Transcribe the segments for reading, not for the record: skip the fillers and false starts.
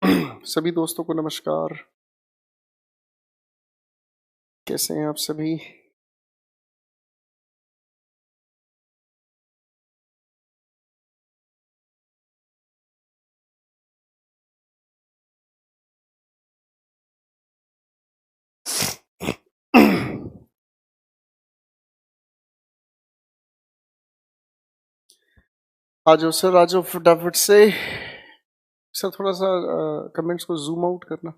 सभी दोस्तों को नमस्कार। कैसे हैं आप सभी? आ जाओ सर, आ जाओ फटाफट से। सर थोड़ा सा कमेंट्स को जूम आउट करना।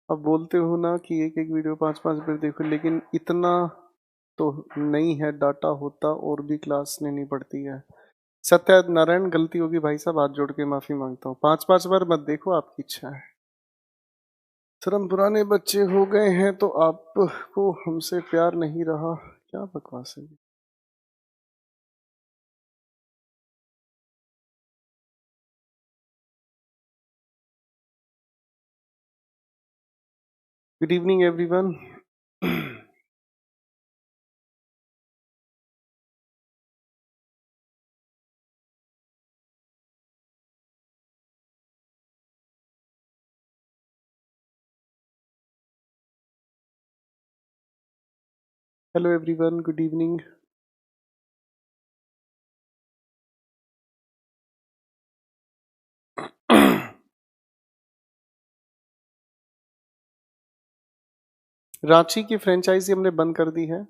अब बोलते हो ना कि एक एक वीडियो 5-5 मिनट देखो, लेकिन इतना तो नहीं है, डाटा होता और भी क्लास लेनी पड़ती है। सत्य नारायण, गलती होगी भाई साहब, हाथ जोड़ के माफी मांगता हूँ। 5-5 बार मत देखो, आपकी इच्छा है। सर हम पुराने बच्चे हो गए हैं तो आपको हमसे प्यार नहीं रहा। क्या बकवास है। Good evening everyone. Hello everyone, good evening. Ranchi की फ्रेंचाइजी हमने बंद कर दी है।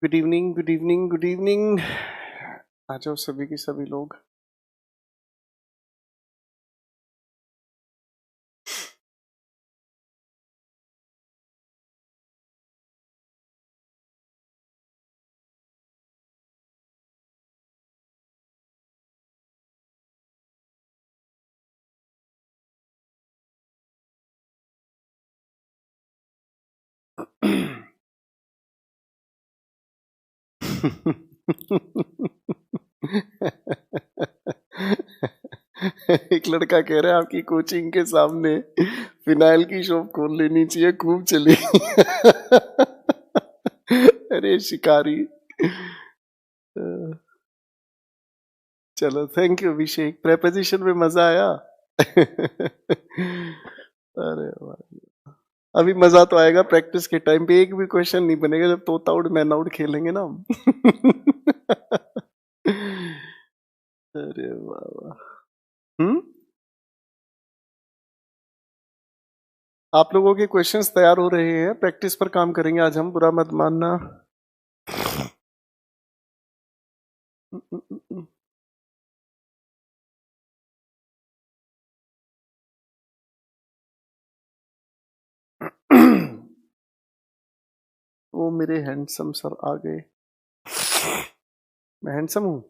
Good evening, good evening, good evening. आ जाओ सभी के सभी लोग। एक लड़का कह रहा है आपकी कोचिंग के सामने फिनाइल की शॉप खोल लेनी चाहिए, खूब चली। अरे शिकारी। चलो, थैंक यू अभिषेक। प्रेपोजिशन में मजा आया। अरे वाह। अभी मजा तो आएगा प्रैक्टिस के टाइम पे। एक भी क्वेश्चन नहीं बनेगा जब तोता आउट मैन आउट खेलेंगे ना हम। अरे वाह वाह। आप लोगों के क्वेश्चंस तैयार हो रहे हैं, प्रैक्टिस पर काम करेंगे आज हम, बुरा मत मानना। वो मेरे हैंडसम सर आ गए। मैं हैंडसम हूँ।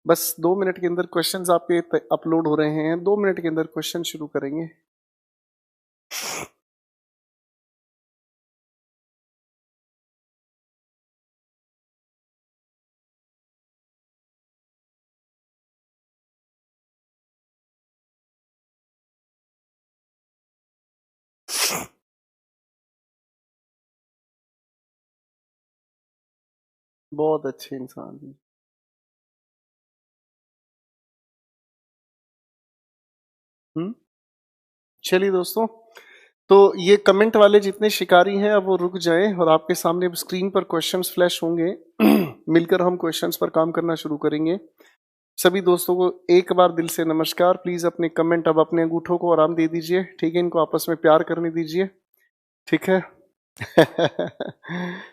बस 2 मिनट के अंदर क्वेश्चंस आपके अपलोड हो रहे हैं। 2 मिनट के अंदर क्वेश्चन शुरू करेंगे। बहुत अच्छे इंसान हैं। चलिए दोस्तों, तो ये कमेंट वाले जितने शिकारी हैं अब वो रुक जाएं और आपके सामने स्क्रीन पर क्वेश्चंस फ्लैश होंगे। मिलकर हम क्वेश्चंस पर काम करना शुरू करेंगे। सभी दोस्तों को एक बार दिल से नमस्कार। प्लीज अपने कमेंट, अब अपने अंगूठों को आराम दे दीजिए, ठीक है? इनको आपस में प्यार करने दीजिए, ठीक है?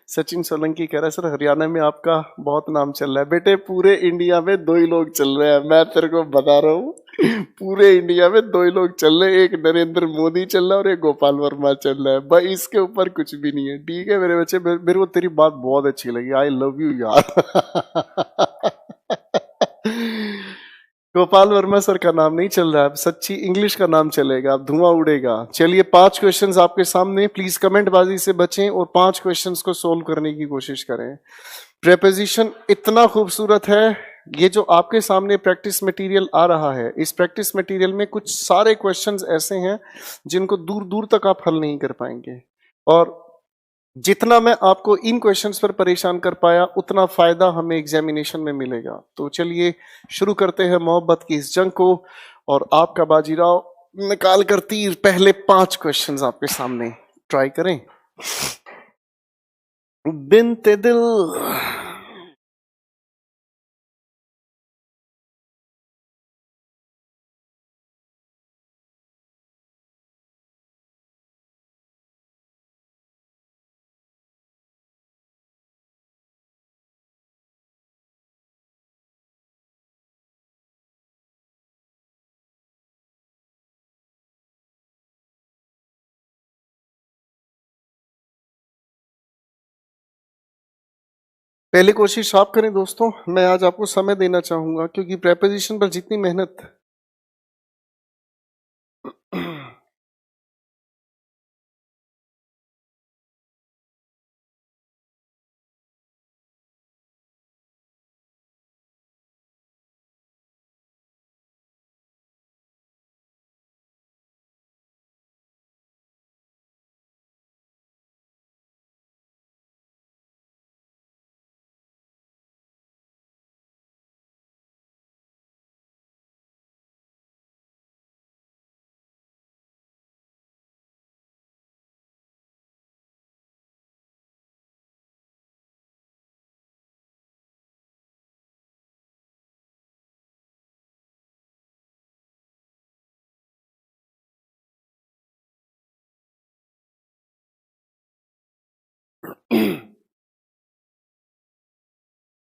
सचिन सोलंकी कह रहा है सर हरियाणा में आपका बहुत नाम चल रहा है। बेटे पूरे इंडिया में दो ही लोग चल रहे हैं, मैं तेरे को बता रहा हूँ। पूरे इंडिया में दो ही लोग चल रहे हैं, एक नरेंद्र मोदी चल रहा है और एक गोपाल वर्मा चल रहा है भाई, इसके ऊपर कुछ भी नहीं है। ठीक है मेरे बच्चे, मेरे को तेरी बात बहुत अच्छी लगी, आई लव यू यार। गोपाल वर्मा सर का नाम नहीं चल रहा है, अब सच्ची इंग्लिश का नाम चलेगा, अब धुआं उड़ेगा। चलिए 5 क्वेश्चंस आपके सामने, प्लीज कमेंट बाजी से बचें और 5 क्वेश्चंस को सोल्व करने की कोशिश करें। प्रेपोजिशन इतना खूबसूरत है, ये जो आपके सामने प्रैक्टिस मटेरियल आ रहा है, इस प्रैक्टिस मटेरियल में कुछ सारे क्वेश्चंस ऐसे हैं जिनको दूर दूर तक आप हल नहीं कर पाएंगे, और जितना मैं आपको इन क्वेश्चंस पर परेशान कर पाया उतना फायदा हमें एग्जामिनेशन में मिलेगा। तो चलिए शुरू करते हैं मोहब्बत की इस जंग को, और आपका बाजीराव निकाल कर तीर, पहले 5 क्वेश्चंस आपके सामने, ट्राई करें। बिनते दिल, पहली कोशिश आप करें दोस्तों, मैं आज आपको समय देना चाहूंगा क्योंकि प्रेपोजिशन पर जितनी मेहनत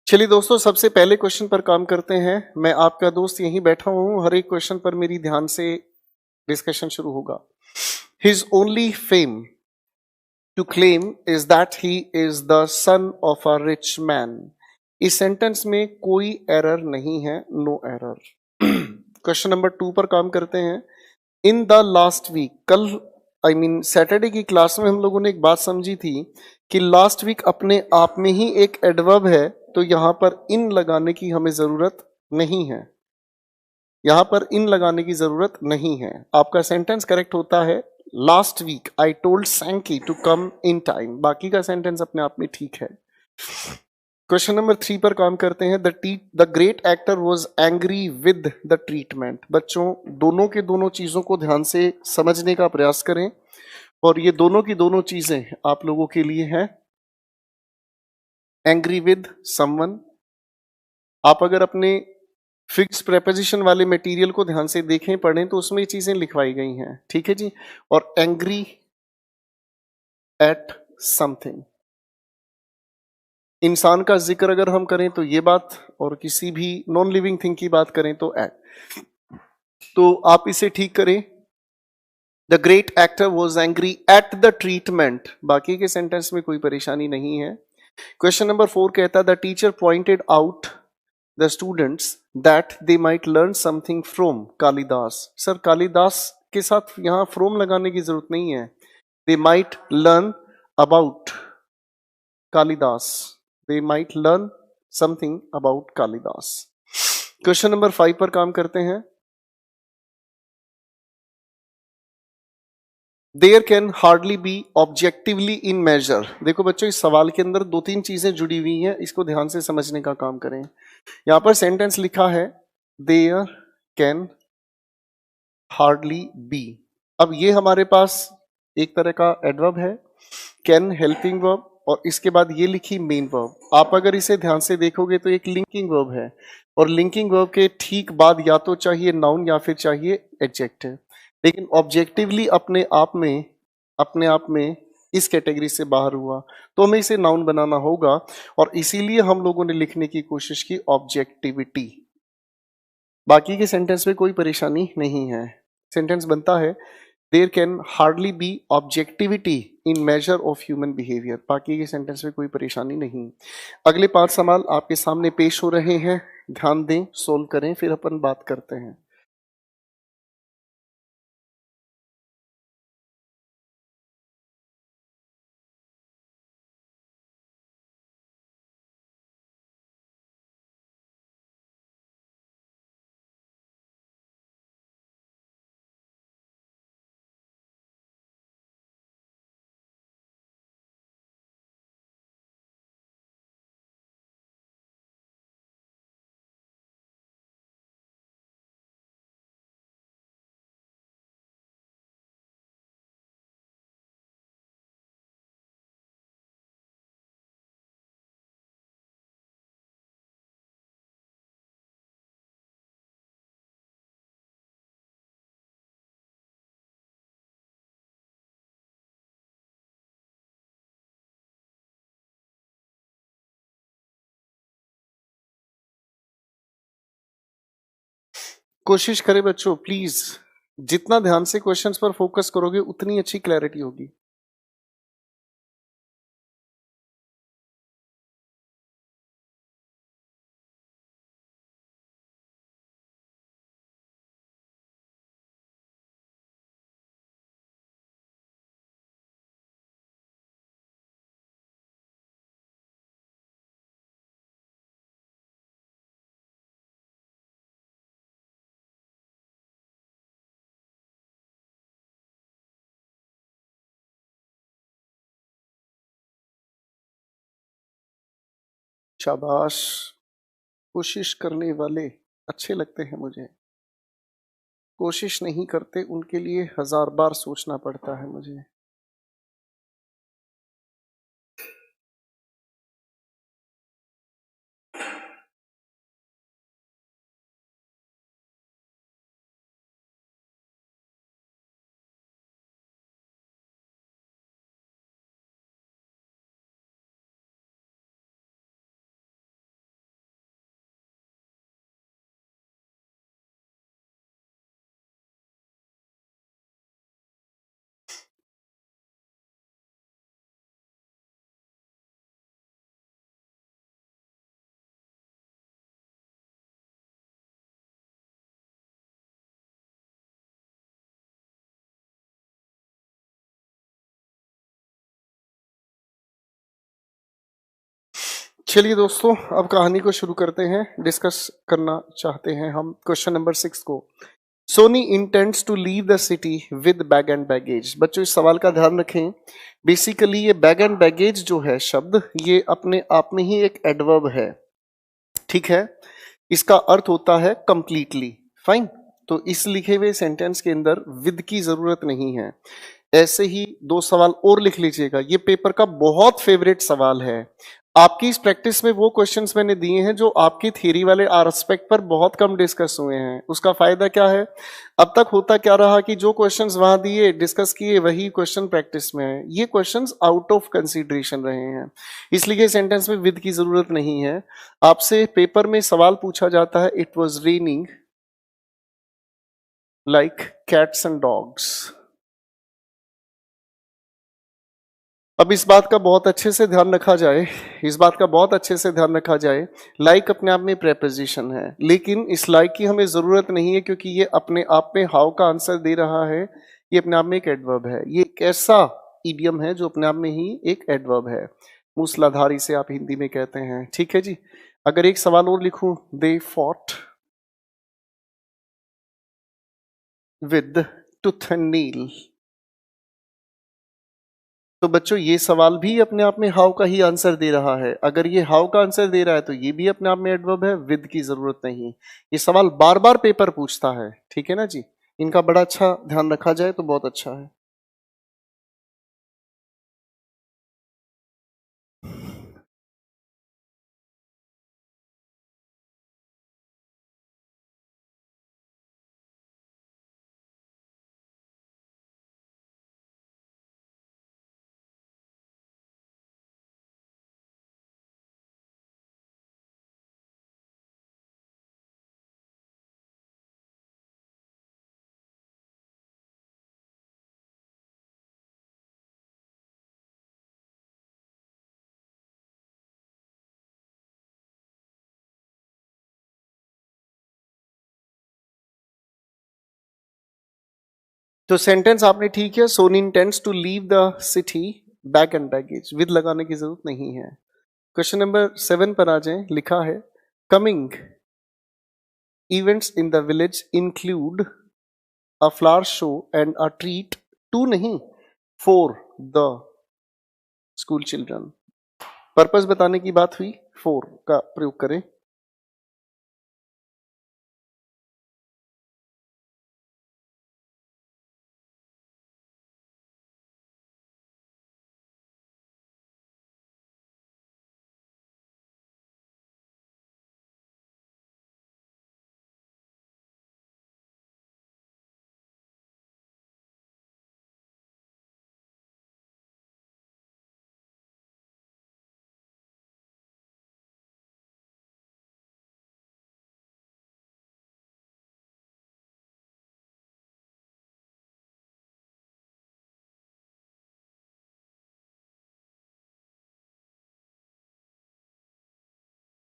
चलिए दोस्तों, सबसे पहले क्वेश्चन पर काम करते हैं। मैं आपका दोस्त यहीं बैठा हूं, हर एक क्वेश्चन पर मेरी ध्यान से डिस्कशन शुरू होगा। His only fame to claim is that he is the son of a rich man. इस सेंटेंस में कोई एरर नहीं है, नो एरर। क्वेश्चन नंबर 2 पर काम करते हैं। इन द लास्ट वीक, कल आई मीन सैटरडे की क्लास में हम लोगों ने एक बात समझी थी कि लास्ट वीक अपने आप में ही एक एडवर्ब है, तो यहां पर इन लगाने की हमें जरूरत नहीं है, यहां पर इन लगाने की जरूरत नहीं है। आपका सेंटेंस करेक्ट होता है last week I told Sanky to come in time, बाकी का सेंटेंस अपने आप में ठीक है। क्वेश्चन नंबर 3 पर काम करते हैं। The great actor was angry with the treatment. बच्चों दोनों के दोनों चीजों को ध्यान से समझने का प्रयास करें, और ये दोनों की दोनों चीजें आप लोगों के लिए हैं। एंग्री विद समवन, आप अगर अपने फिक्स प्रेपोजिशन वाले मटेरियल को ध्यान से देखें पढ़ें तो उसमें ये चीजें लिखवाई गई हैं, ठीक है जी। और एंग्री एट समथिंग, इंसान का जिक्र अगर हम करें तो ये बात, और किसी भी नॉन लिविंग थिंग की बात करें तो एट, तो आप इसे ठीक करें। The great actor was angry at the treatment, बाकी के सेंटेंस में कोई परेशानी नहीं है। क्वेश्चन नंबर 4 कहता है the teacher pointed out the students that they might learn something from Kalidas. Sir Kalidas के साथ यहां फ्रॉम लगाने की जरूरत नहीं है, they might learn about Kalidas, they might learn something about Kalidas. Question number 5 पर काम करते हैं। There can hardly be objectively in measure. देखो बच्चों इस सवाल के अंदर 2-3 चीजें जुड़ी हुई हैं, इसको ध्यान से समझने का काम करें। यहां पर सेंटेंस लिखा है देयर कैन हार्डली बी। अब ये हमारे पास एक तरह का एडवर्ब है, कैन हेल्पिंग वर्ब, और इसके बाद ये लिखी मेन वर्ब। आप अगर इसे ध्यान से देखोगे तो एक लिंकिंग वर्ब है, और लिंकिंग वर्ब के ठीक बाद या तो चाहिए नाउन या फिर चाहिए एडजेक्टिव। लेकिन ऑब्जेक्टिवली अपने आप में इस कैटेगरी से बाहर हुआ, तो हमें इसे नाउन बनाना होगा और इसीलिए हम लोगों ने लिखने की कोशिश की ऑब्जेक्टिविटी। बाकी के सेंटेंस में कोई परेशानी नहीं है। सेंटेंस बनता है there can hardly be objectivity in measure of human behaviour. बाकी के सेंटेंस में कोई परेशानी नहीं। अगले 5 सवाल आपके सामने पेश हो रहे हैं, ध्यान दें, सोल्व करें, फिर अपन बात करते हैं। कोशिश करें बच्चों प्लीज, जितना ध्यान से क्वेश्चंस पर फोकस करोगे उतनी अच्छी क्लैरिटी होगी। शाबाश, कोशिश करने वाले अच्छे लगते हैं मुझे। कोशिश नहीं करते उनके लिए 1000 बार सोचना पड़ता है मुझे। चलिए दोस्तों, अब कहानी को शुरू करते हैं। डिस्कस करना चाहते हैं हम क्वेश्चन नंबर 6 को। Soni intends to leave the city with bag and baggage. बच्चों इस सवाल का ध्यान रखें। बेसिकली ये बैग एंड बैगेज जो है शब्द, ये अपने आप में ही एक एडवर्ब है, ठीक है। इसका अर्थ होता है कंप्लीटली, फाइन। तो इस लिखे हुए सेंटेंस के अंदर विद की जरूरत नहीं है। ऐसे ही 2 सवाल और लिख लीजिएगा, ये पेपर का बहुत फेवरेट सवाल है। आपकी इस प्रैक्टिस में वो क्वेश्चंस मैंने दिए हैं जो आपकी थ्योरी वाले आस्पेक्ट पर बहुत कम डिस्कस हुए हैं। उसका फायदा क्या है, अब तक होता क्या रहा कि जो क्वेश्चंस वहां दिए डिस्कस किए वही क्वेश्चन प्रैक्टिस में है। ये क्वेश्चंस आउट ऑफ कंसीडरेशन रहे हैं, इसलिए सेंटेंस में विद की जरूरत नहीं है। आपसे पेपर में सवाल पूछा जाता है, it was raining like cats and dogs. अब इस बात का बहुत अच्छे से ध्यान रखा जाए, इस बात का बहुत अच्छे से ध्यान रखा जाए, लाइक अपने आप में प्रेपोजिशन है, लेकिन इस लाइक की हमें जरूरत नहीं है क्योंकि ये अपने आप में हाउ का आंसर दे रहा है। ये अपने आप में एक एडवर्ब है। ये एक ऐसा इडियम है जो अपने आप में ही एक एडवर्ब है। मूसलाधारी से आप हिंदी में कहते हैं, ठीक है जी। अगर एक सवाल और लिखूं, they fought with tooth and nail. तो बच्चों ये सवाल भी अपने आप में हाउ का ही आंसर दे रहा है। अगर ये हाउ का आंसर दे रहा है तो ये भी अपने आप में एडवर्ब है, विद की जरूरत नहीं। ये सवाल बार बार पेपर पूछता है, ठीक है ना जी। इनका बड़ा अच्छा ध्यान रखा जाए तो बहुत अच्छा है। तो सेंटेंस आपने ठीक है, Soni intends to leave the city bag and baggage, with लगाने की जरूरत नहीं है। क्वेश्चन नंबर 7 पर आ जाएं। लिखा है coming events in the village include a flower show and a treat to नहीं for the school children. Purpose बताने की बात हुई, फॉर का प्रयोग करें।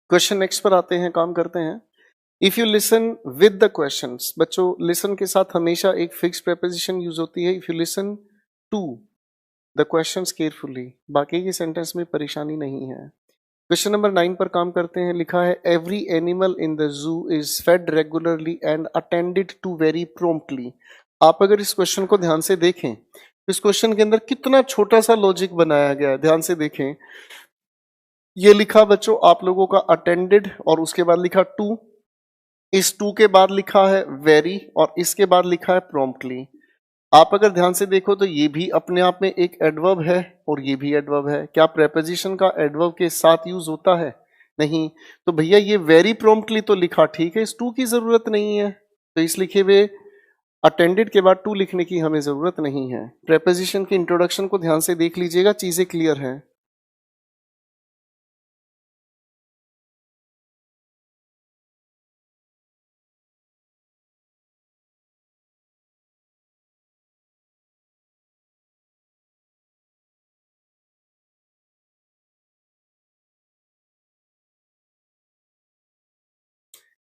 क्वेश्चन नेक्स्ट पर आते हैं, काम करते हैं। If you listen with the questions, बच्चों लिसन के साथ हमेशा एक फिक्स प्रेपोजिशन यूज होती है। If you listen to the questions carefully, बाकी के सेंटेंस में परेशानी नहीं है। क्वेश्चन नंबर 9 पर काम करते हैं। लिखा है every animal in the zoo is fed regularly and attended to very promptly. आप अगर इस क्वेश्चन को ध्यान से देखें, इस क्वेश्चन के अंदर कितना छोटा सा लॉजिक बनाया गया है, ध्यान से देखें। ये लिखा बच्चों आप लोगों का अटेंडेड और उसके बाद लिखा टू, इस टू के बाद लिखा है वेरी और इसके बाद लिखा है प्रॉम्प्टली। आप अगर ध्यान से देखो तो ये भी अपने आप में एक एडवर्ब है और ये भी एडवर्ब है। क्या प्रेपोजिशन का एडवर्ब के साथ यूज होता है? नहीं। तो भैया ये वेरी प्रॉम्प्टली तो लिखा ठीक है, इस टू की जरूरत नहीं है, तो इस लिखे हुए अटेंडेड के बाद टू लिखने की हमें जरूरत नहीं है। प्रेपोजिशन के इंट्रोडक्शन को ध्यान से देख लीजिएगा, चीजें क्लियर हैं।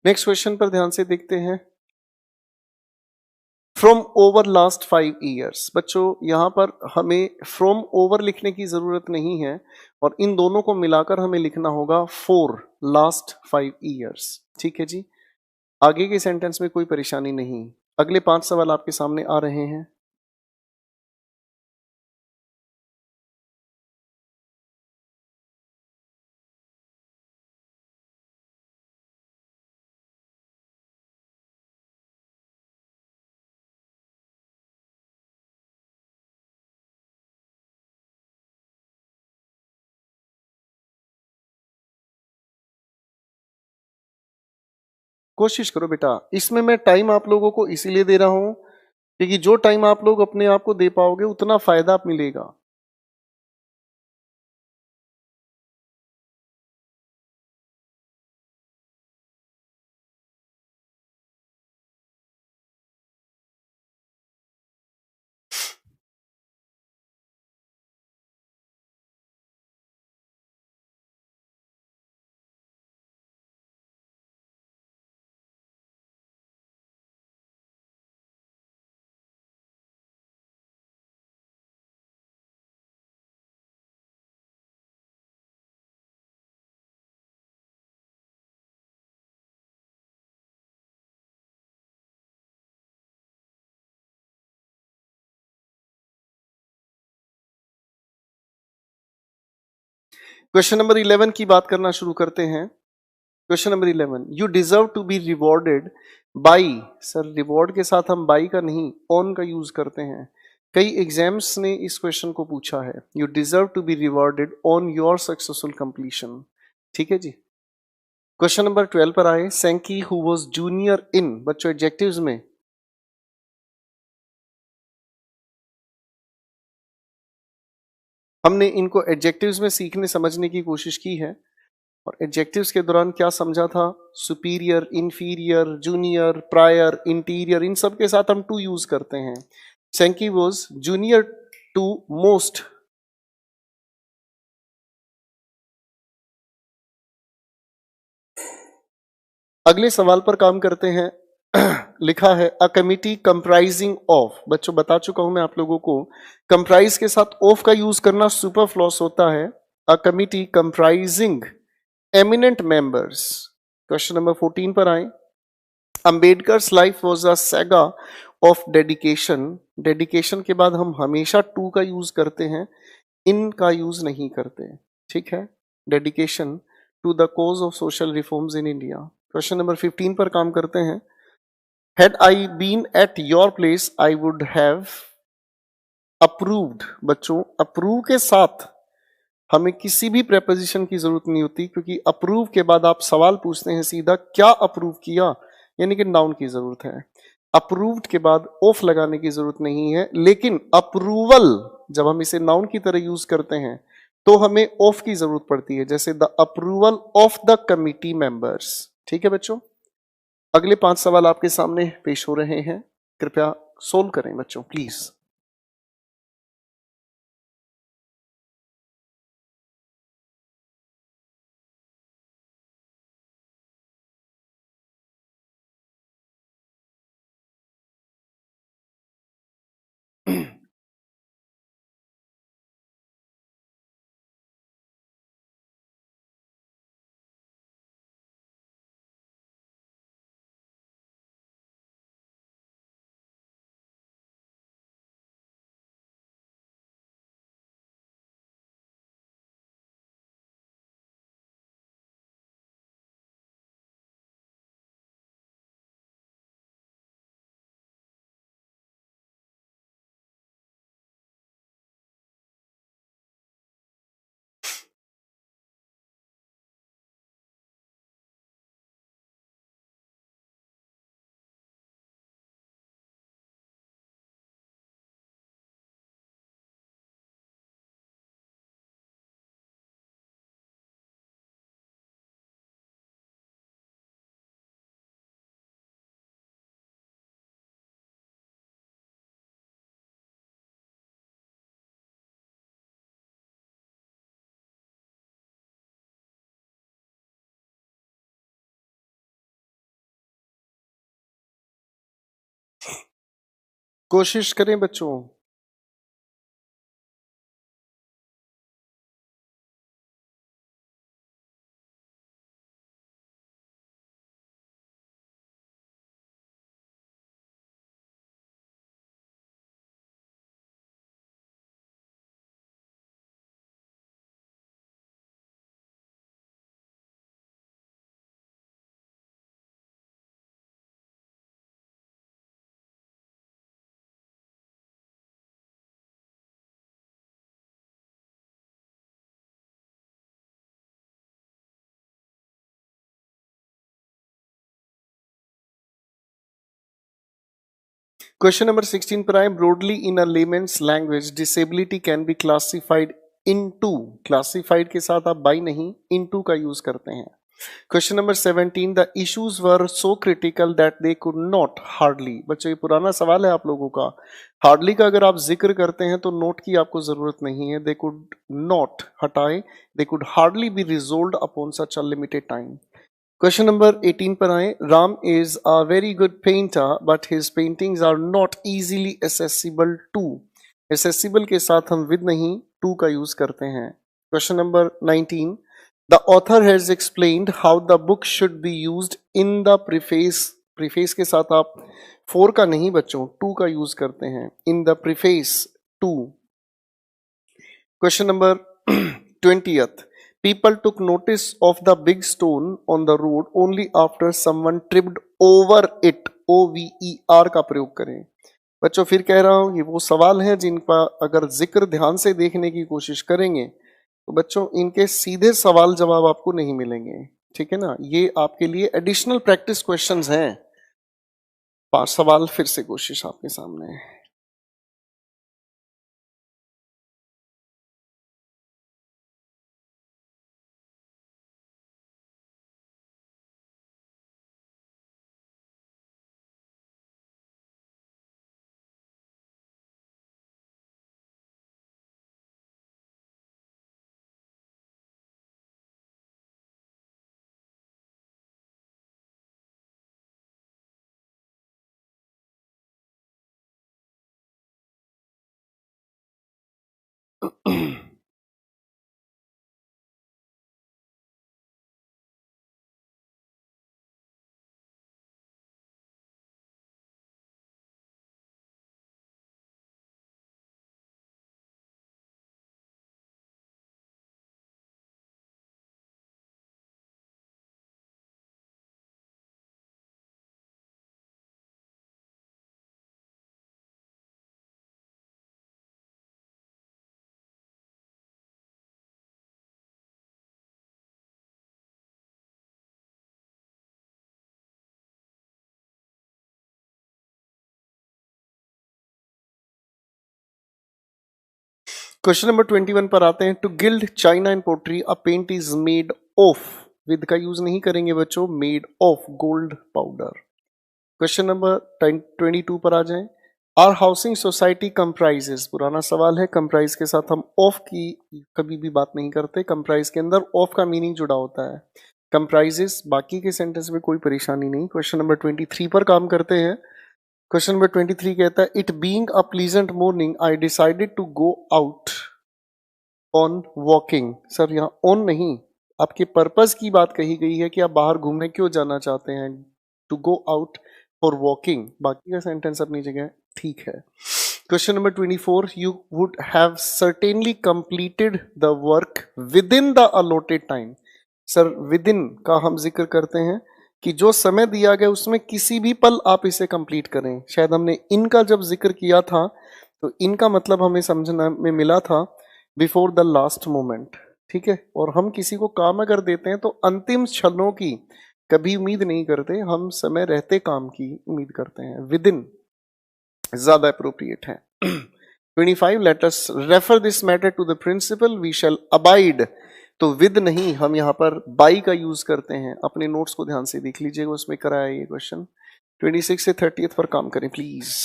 नेक्स्ट क्वेश्चन पर ध्यान से देखते हैं। फ्रॉम ओवर लास्ट 5 ईयर्स, बच्चों यहां पर हमें फ्रॉम ओवर लिखने की जरूरत नहीं है और इन दोनों को मिलाकर हमें लिखना होगा फॉर लास्ट 5 ईयर्स। ठीक है जी, आगे के सेंटेंस में कोई परेशानी नहीं। अगले 5 सवाल आपके सामने आ रहे हैं। कोशिश करो बेटा, इसमें मैं टाइम आप लोगों को इसीलिए दे रहा हूं क्योंकि जो टाइम आप लोग अपने आप को दे पाओगे उतना फायदा आप मिलेगा। क्वेश्चन नंबर 11 की बात करना शुरू करते हैं। Question number 11, you deserve to be rewarded by, sir reward के साथ हम बाई का नहीं ऑन का यूज करते हैं। कई एग्जाम्स ने इस क्वेश्चन को पूछा है। You deserve to be rewarded on your successful completion. ठीक है जी। क्वेश्चन नंबर 12 पर आए। Sanky who was junior in, बच्चों एडजेक्टिव्स में हमने इनको एडजेक्टिव्स में सीखने समझने की कोशिश की है और एडजेक्टिव्स के दौरान क्या समझा था, superior, inferior, junior, prior, interior, इन सब के साथ हम टू यूज करते हैं। Sanky was junior to most. अगले सवाल पर काम करते हैं। लिखा है अ कमिटी कंप्राइजिंग ऑफ, बच्चों बता चुका हूं मैं आप लोगों को, कंप्राइज के साथ ऑफ का यूज करना सुपरफ्लूस होता है। A committee comprising eminent members. Question number 14 पर आए। Ambedkar's life was a saga of dedication. Dedication के बाद हम हमेशा टू का यूज करते हैं, इन का यूज नहीं करते, ठीक है। Dedication to the cause of social reforms in India. Question number 15 पर काम करते हैं। Had I been at your place, I would have approved। बच्चों अप्रूव के साथ हमें किसी भी प्रेपोजिशन की जरूरत नहीं होती, क्योंकि अप्रूव के बाद आप सवाल पूछते हैं सीधा क्या अप्रूव किया, यानी कि नाउन की जरूरत है। अप्रूव्ड के बाद ऑफ लगाने की जरूरत नहीं है, लेकिन अप्रूवल जब हम इसे नाउन की तरह यूज करते हैं तो हमें ऑफ की जरूरत पड़ती है, जैसे the approval of the committee members. ठीक है बच्चों, अगले 5 सवाल आपके सामने पेश हो रहे हैं, कृपया सोल्व करें बच्चों प्लीज। कोशिश करें बच्चों। क्वेश्चन नंबर 16 पर आए। Broadly in a layman's language disability can be classified into. Classified के साथ आप बाई नहीं, इनटू का यूज करते हैं। Question number 17, the issues were so critical that they could not hardly. बच्चों ये पुराना सवाल है आप लोगों का। हार्डली का अगर आप जिक्र करते हैं तो नोट की आपको जरूरत नहीं है। दे कुड नॉट हटाए, they could hardly be resolve upon such a limited time. Question number 18 पर आए। Ram is a very good painter but his paintings are not easily accessible to. Accessible के साथ हम विद नहीं, टू का यूज करते हैं। Question number 19, the author has explained how the book should be used in the preface. Preface के साथ आप फोर का नहीं बच्चों, टू का यूज करते हैं। In the preface to. Question number 20th. People took notice of the big stone on the road only after someone tripped over it. OVER का प्रयोग करें। बच्चों फिर कह रहा हूं, ये वो सवाल हैं जिनका अगर जिक्र ध्यान से देखने की कोशिश करेंगे तो बच्चों इनके सीधे सवाल जवाब आपको नहीं मिलेंगे। ठीक है ना, ये आपके लिए एडिशनल प्रैक्टिस क्वेश्चंस हैं। 5 सवाल फिर से कोशिश आपके सामने है। क्वेश्चन नंबर 21 पर आते हैं। To gild china and pottery a paint is made of, with का यूज नहीं करेंगे बच्चों, made of gold powder. Question number 22 पर आ जाएं। आर हाउसिंग सोसाइटी कंप्राइजेस, पुराना सवाल है, कंप्राइज के साथ हम ऑफ की कभी भी बात नहीं करते, कंप्राइज के अंदर ऑफ का मीनिंग जुड़ा होता है। कंप्राइजेस, बाकी के सेंटेंस में कोई परेशानी नहीं। क्वेश्चन नंबर 23 पर काम करते हैं। क्वेश्चन नंबर 23 कहता है, it being a pleasant morning I decided to go out on walking. Sir यहाँ ऑन नहीं, आपके पर्पस की बात कही गई है कि आप बाहर घूमने क्यों जाना चाहते हैं, to go out for walking, बाकी का सेंटेंस अपनी जगह ठीक है। Question number 24, you would have certainly completed the work within the allotted time. Sir within का हम जिक्र करते हैं कि जो समय दिया गया उसमें किसी भी पल आप इसे कंप्लीट करें। शायद हमने इनका जब जिक्र किया था तो इनका मतलब हमें समझना में मिला था बिफोर द लास्ट मोमेंट, ठीक है। और हम किसी को काम अगर देते हैं तो अंतिम क्षणों की कभी उम्मीद नहीं करते, हम समय रहते काम की उम्मीद करते हैं। विद इन ज्यादा अप्रोप्रिएट है। 25, let us refer this matter to the principal, we shall abide, तो विद नहीं, हम यहाँ पर बाई का यूज करते हैं। अपने नोट्स को ध्यान से देख लीजिएगा, उसमें कराया ये क्वेश्चन। 26 से 30 पर काम करें प्लीज।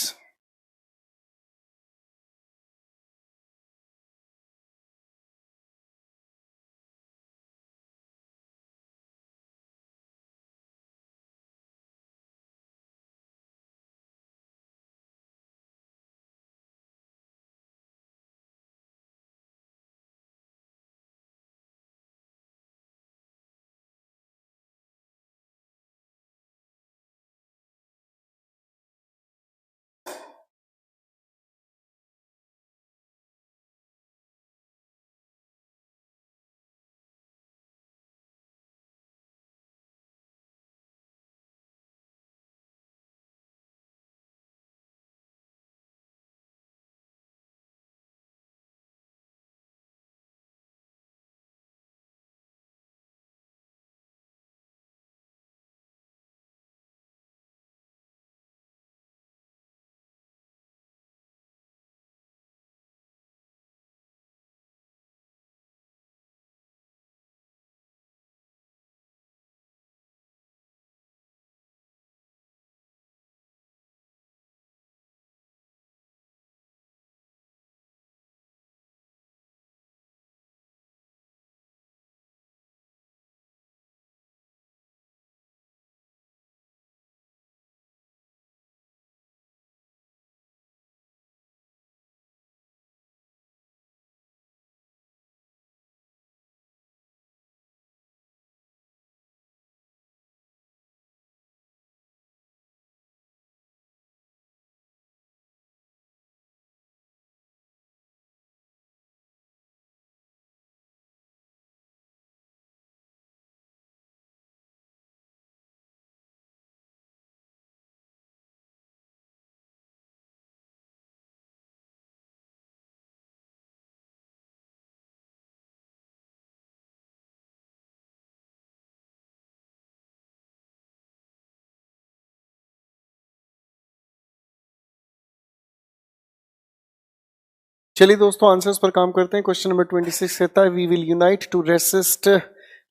चलिए दोस्तों, आंसर्स पर काम करते हैं। क्वेश्चन नंबर 26 कहता है, we will unite to resist.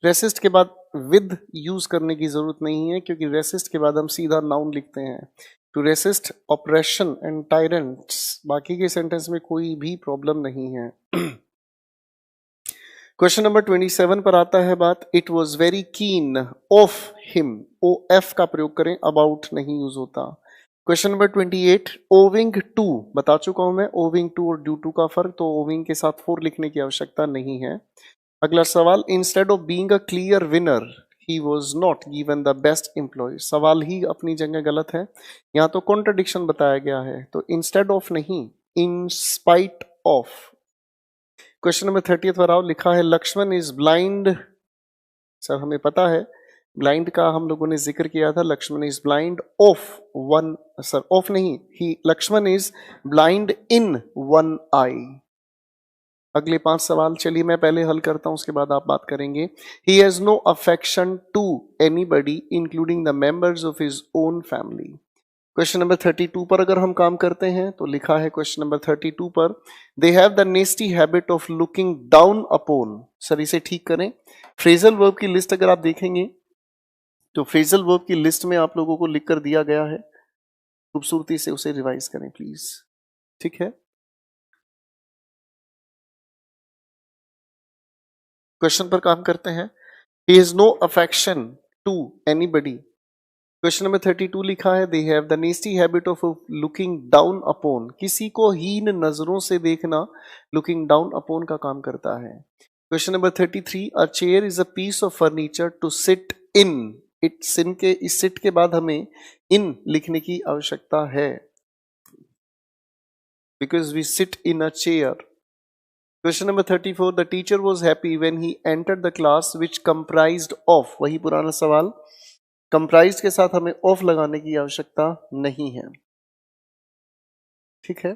Resist के बाद विद यूज करने की जरूरत नहीं है, क्योंकि रेसिस्ट के बाद हम सीधा नाउन लिखते हैं। To resist oppression and tyrants, बाकी के सेंटेंस में कोई भी प्रॉब्लम नहीं है। क्वेश्चन नंबर 27 पर आता है बात, it was very keen of him, O F का प्रयोग करें, अबाउट नहीं यूज होता। क्वेश्चन नंबर 28, ओविंग टू, बता चुका हूं मैं ओविंग टू और ड्यू टू का फर्क, तो ओविंग के साथ फोर लिखने की आवश्यकता नहीं है। अगला सवाल, instead of being a clear winner he was not given the best employ. सवाल ही अपनी जगह गलत है, यहाँ तो कॉन्ट्रडिक्शन बताया गया है, तो इंस्टेड ऑफ नहीं, in spite of. Question number 30 पर आओ, लिखा है लक्ष्मण इज ब्लाइंड। सर हमें पता है ब्लाइंड का हम लोगों ने जिक्र किया था, Lakshman is blind of one, sir of नहीं, ही Lakshman is blind in one eye. अगले 5 सवाल चलिए मैं पहले हल करता हूं, उसके बाद आप बात करेंगे। He has no affection to anybody including the members of his own family. Question number 32 पर अगर हम काम करते हैं तो लिखा है क्वेश्चन नंबर 32 पर, दे have the nasty habit of looking down upon. Sir इसे ठीक करें। फ्रेजल वर्ब की लिस्ट अगर आप देखेंगे तो फ्रेजल वर्ब की लिस्ट में आप लोगों को लिख कर दिया गया है, खूबसूरती से उसे रिवाइज करें प्लीज। ठीक है, क्वेश्चन पर काम करते हैं। He has no affection to anybody. Question number 32 लिखा है, they have the nasty habit of looking down upon. किसी को हीन नजरों से देखना लुकिंग डाउन अपॉन का काम करता है। Question number 33, a chair is a piece of furniture to sit in. It's in के इस सिट के बाद हमें इन लिखने की आवश्यकता है, because we sit in a chair. Question number 34, the teacher was happy when he entered the class which comprised of. वही पुराना सवाल, कंप्राइज के साथ हमें ऑफ लगाने की आवश्यकता नहीं है। ठीक है,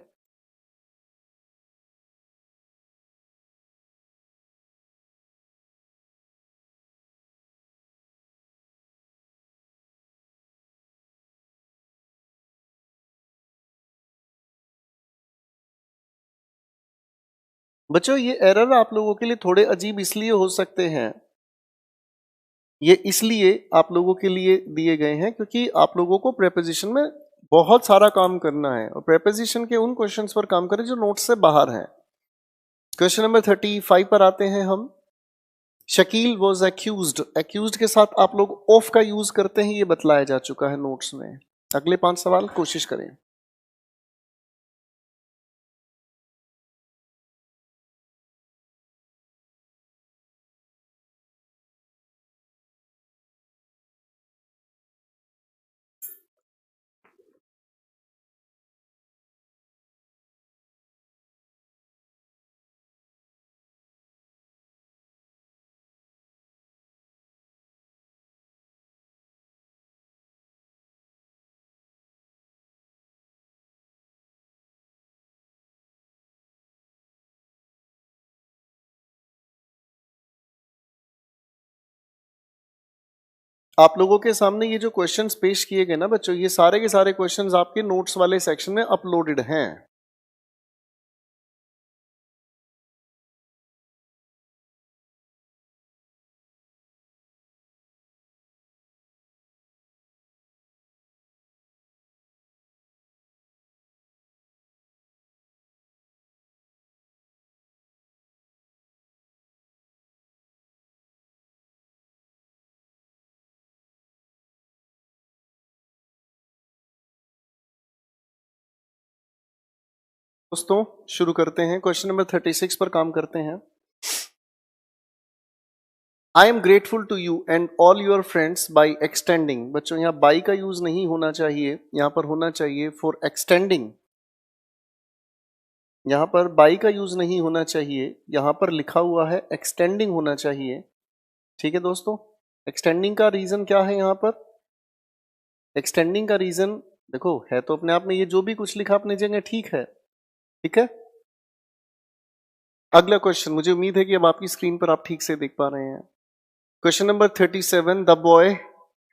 बच्चों ये एरर आप लोगों के लिए थोड़े अजीब इसलिए हो सकते हैं, ये इसलिए आप लोगों के लिए दिए गए हैं क्योंकि आप लोगों को प्रेपोजिशन में बहुत सारा काम करना है और प्रेपोजिशन के उन क्वेश्चंस पर काम करें जो नोट्स से बाहर हैं। क्वेश्चन नंबर 35 पर आते हैं हम। Shakeel was accused. एक्यूज्ड के साथ आप लोग ऑफ का यूज करते हैं, ये बतलाया जा चुका है नोट्स में। अगले 5 सवाल कोशिश करें। आप लोगों के सामने ये जो क्वेश्चंस पेश किए गए ना बच्चों, ये सारे के सारे क्वेश्चंस आपके नोट्स वाले सेक्शन में अपलोडेड हैं। दोस्तों शुरू करते हैं, क्वेश्चन नंबर 36 पर काम करते हैं। I am grateful to you and all your friends by extending. बच्चों यहाँ बाई का यूज नहीं होना चाहिए, यहाँ पर होना चाहिए फॉर एक्सटेंडिंग। यहाँ पर बाई का यूज नहीं होना चाहिए, यहाँ पर लिखा हुआ है एक्सटेंडिंग होना चाहिए। ठीक है दोस्तों, एक्सटेंडिंग का रीजन क्या है यहाँ पर? एक्सटेंडिंग का रीजन देखो है तो अपने आप में ये जो भी कुछ लिखा अपनी जगह ठीक है। ठीक है, अगला क्वेश्चन, मुझे उम्मीद है कि अब आपकी स्क्रीन पर आप ठीक से देख पा रहे हैं। Question number 37, the boy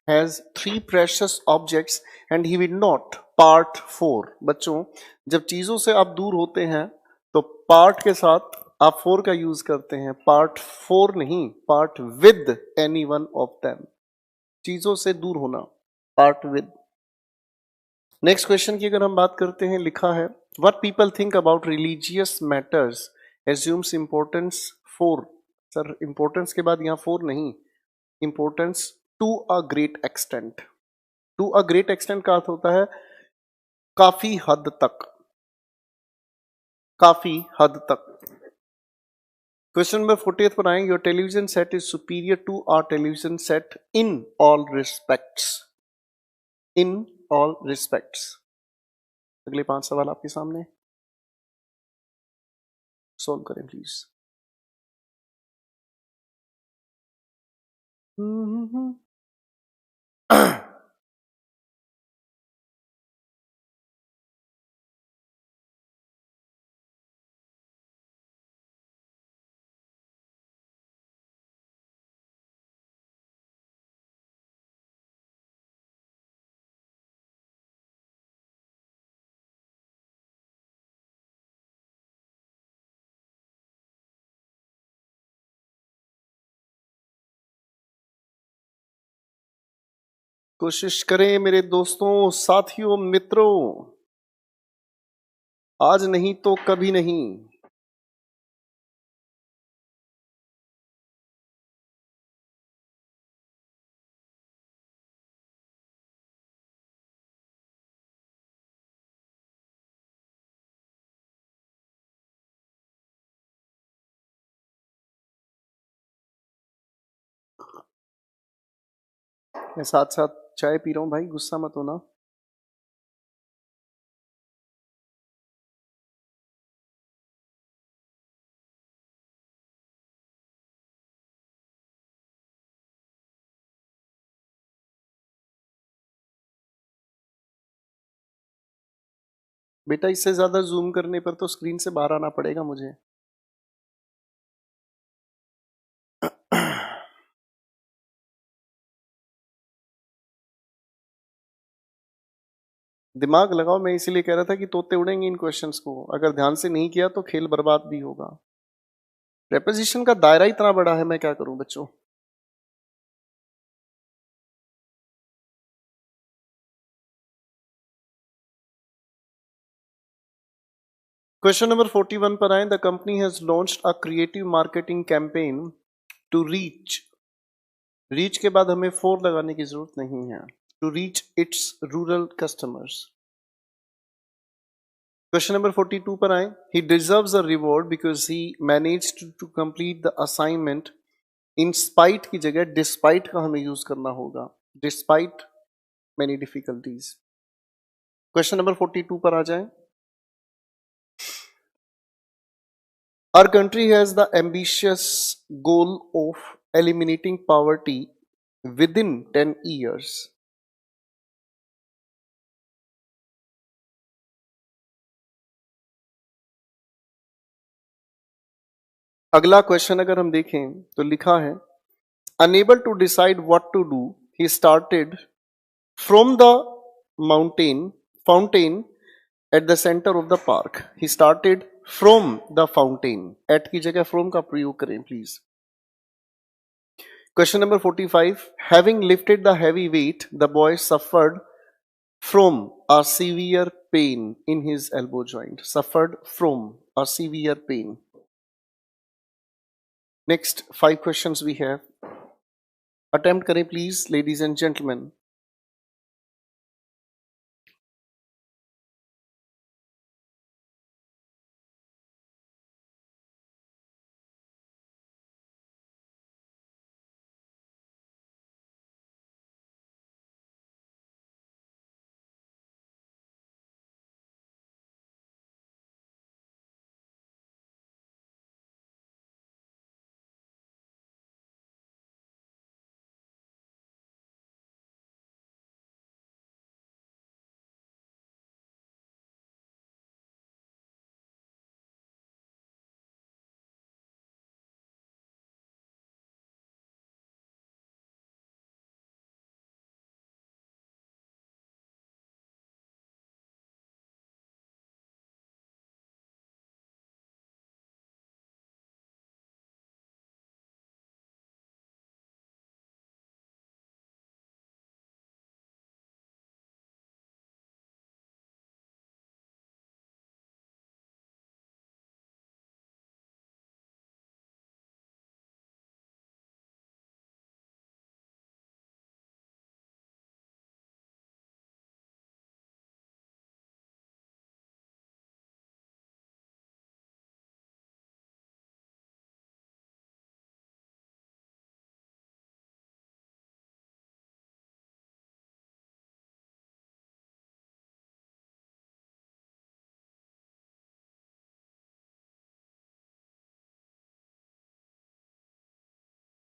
has 3 precious objects and he will not. Part 4। बच्चों जब चीजों से आप दूर होते हैं तो पार्ट के साथ आप 4 का यूज करते हैं, पार्ट 4 नहीं, part with any one of them. चीजों से दूर होना, पार्ट विद। नेक्स्ट क्वेश्चन की अगर हम बात करते हैं, लिखा है what people think about religious matters assumes importance 4। Sir importance के बाद यहाँ 4 नहीं, importance to a great extent. To a great extent का अर्थ होता है काफी हद तक, काफी हद तक। क्वेश्चन नंबर 48 पर आएंगे, your television set is superior to our television set in all respects. In all respects. अगले 5 सवाल आपके सामने, सॉल्व करें प्लीज। कोशिश करें मेरे दोस्तों, साथियों, मित्रों, आज नहीं तो कभी नहीं। मैं साथ साथ चाय पी रहा हूँ भाई, गुस्सा मत होना। बेटा इससे ज्यादा जूम करने पर तो स्क्रीन से बाहर आना पड़ेगा मुझे। दिमाग लगाओ, मैं इसीलिए कह रहा था कि तोते उड़ेंगे इन क्वेश्चंस को, अगर ध्यान से नहीं किया तो खेल बर्बाद भी होगा। प्रेपोजिशन का दायरा इतना बड़ा है, मैं क्या करूं बच्चों। क्वेश्चन नंबर 41 पर आए। The company has launched a creative marketing campaign to reach के बाद हमें फोर लगाने की जरूरत नहीं है, to reach its rural customers. Question number 42 पर आए। He deserves a reward because he managed to complete the assignment in spite की जगह डिस्पाइट का हमें यूज करना होगा, despite many difficulties. Question number 42 पर आ जाए। Our country has the ambitious goal of eliminating poverty within 10 years. अगला question अगर हम देखें तो लिखा है, unable to decide what to do, he started from the mountain fountain at the center of the park. He started from the fountain. At की जगह from का प्रयोग करें please. Question number 45. Having lifted the heavy weight, the boy suffered from a severe pain in his elbow joint. Suffered from a severe pain. Next 5 questions we have. Attempt करें please, ladies and gentlemen.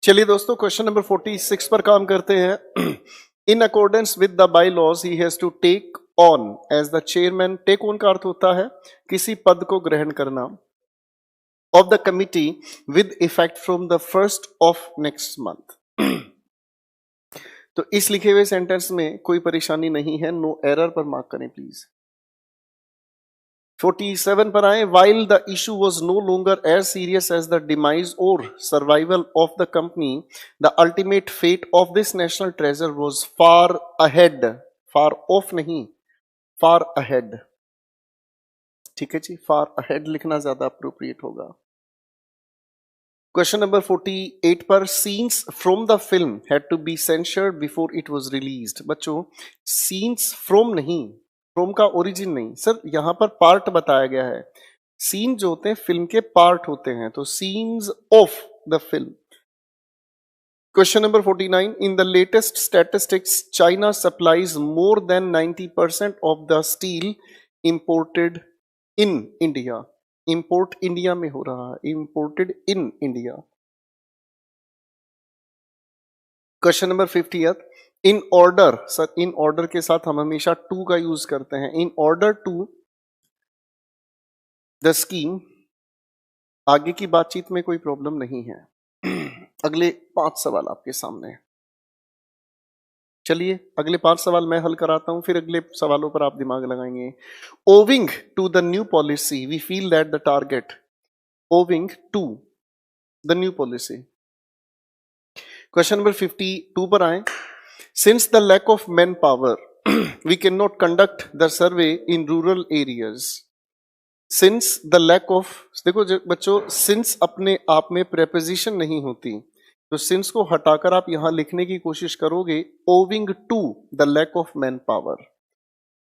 चलिए दोस्तों, question number 46 पर काम करते हैं। In accordance with the by laws he has to take on as the chairman. Take on का अर्थ होता है किसी पद को ग्रहण करना। Of the committee with effect from the 1st of next month. तो इस लिखे हुए सेंटेंस में कोई परेशानी नहीं है, नो एरर पर मार्क करें प्लीज। 47 पर आए, while the issue was no longer as serious as the demise or survival of the company, the ultimate fate of this national treasure was far ahead, far off नहीं, far ahead, ठीक है जी, far ahead लिखना ज्यादा appropriate होगा। Question number 48 पर, scenes from the film had to be censored before it was released. बच्चों scenes from नहीं, from का ओरिजिन नहीं सर, यहां पर पार्ट बताया गया है। सीन जो होते हैं फिल्म के पार्ट होते हैं, तो scenes of the film. Question number 49, in the latest statistics China supplies more than 90% of the steel imported in India. Import India में हो रहा है, imported in India. Question number 50, in order, sir in order के साथ हम हमेशा to का use करते हैं। In order to the scheme, आगे की बातचीत में कोई प्रॉब्लम नहीं है। अगले 5 सवाल आपके सामने, चलिए अगले 5 सवाल मैं हल कराता हूं, फिर अगले सवालों पर आप दिमाग लगाएंगे। Owing to the new policy we feel that the target, owing to the new policy. Question number 52 पर आए, since the lack of manpower we can not conduct the survey in rural areas. Since the lack of, देखो बच्चों since अपने आप में preposition नहीं होती, तो सिंस को हटाकर आप यहां लिखने की कोशिश करोगे owing to the lack of manpower,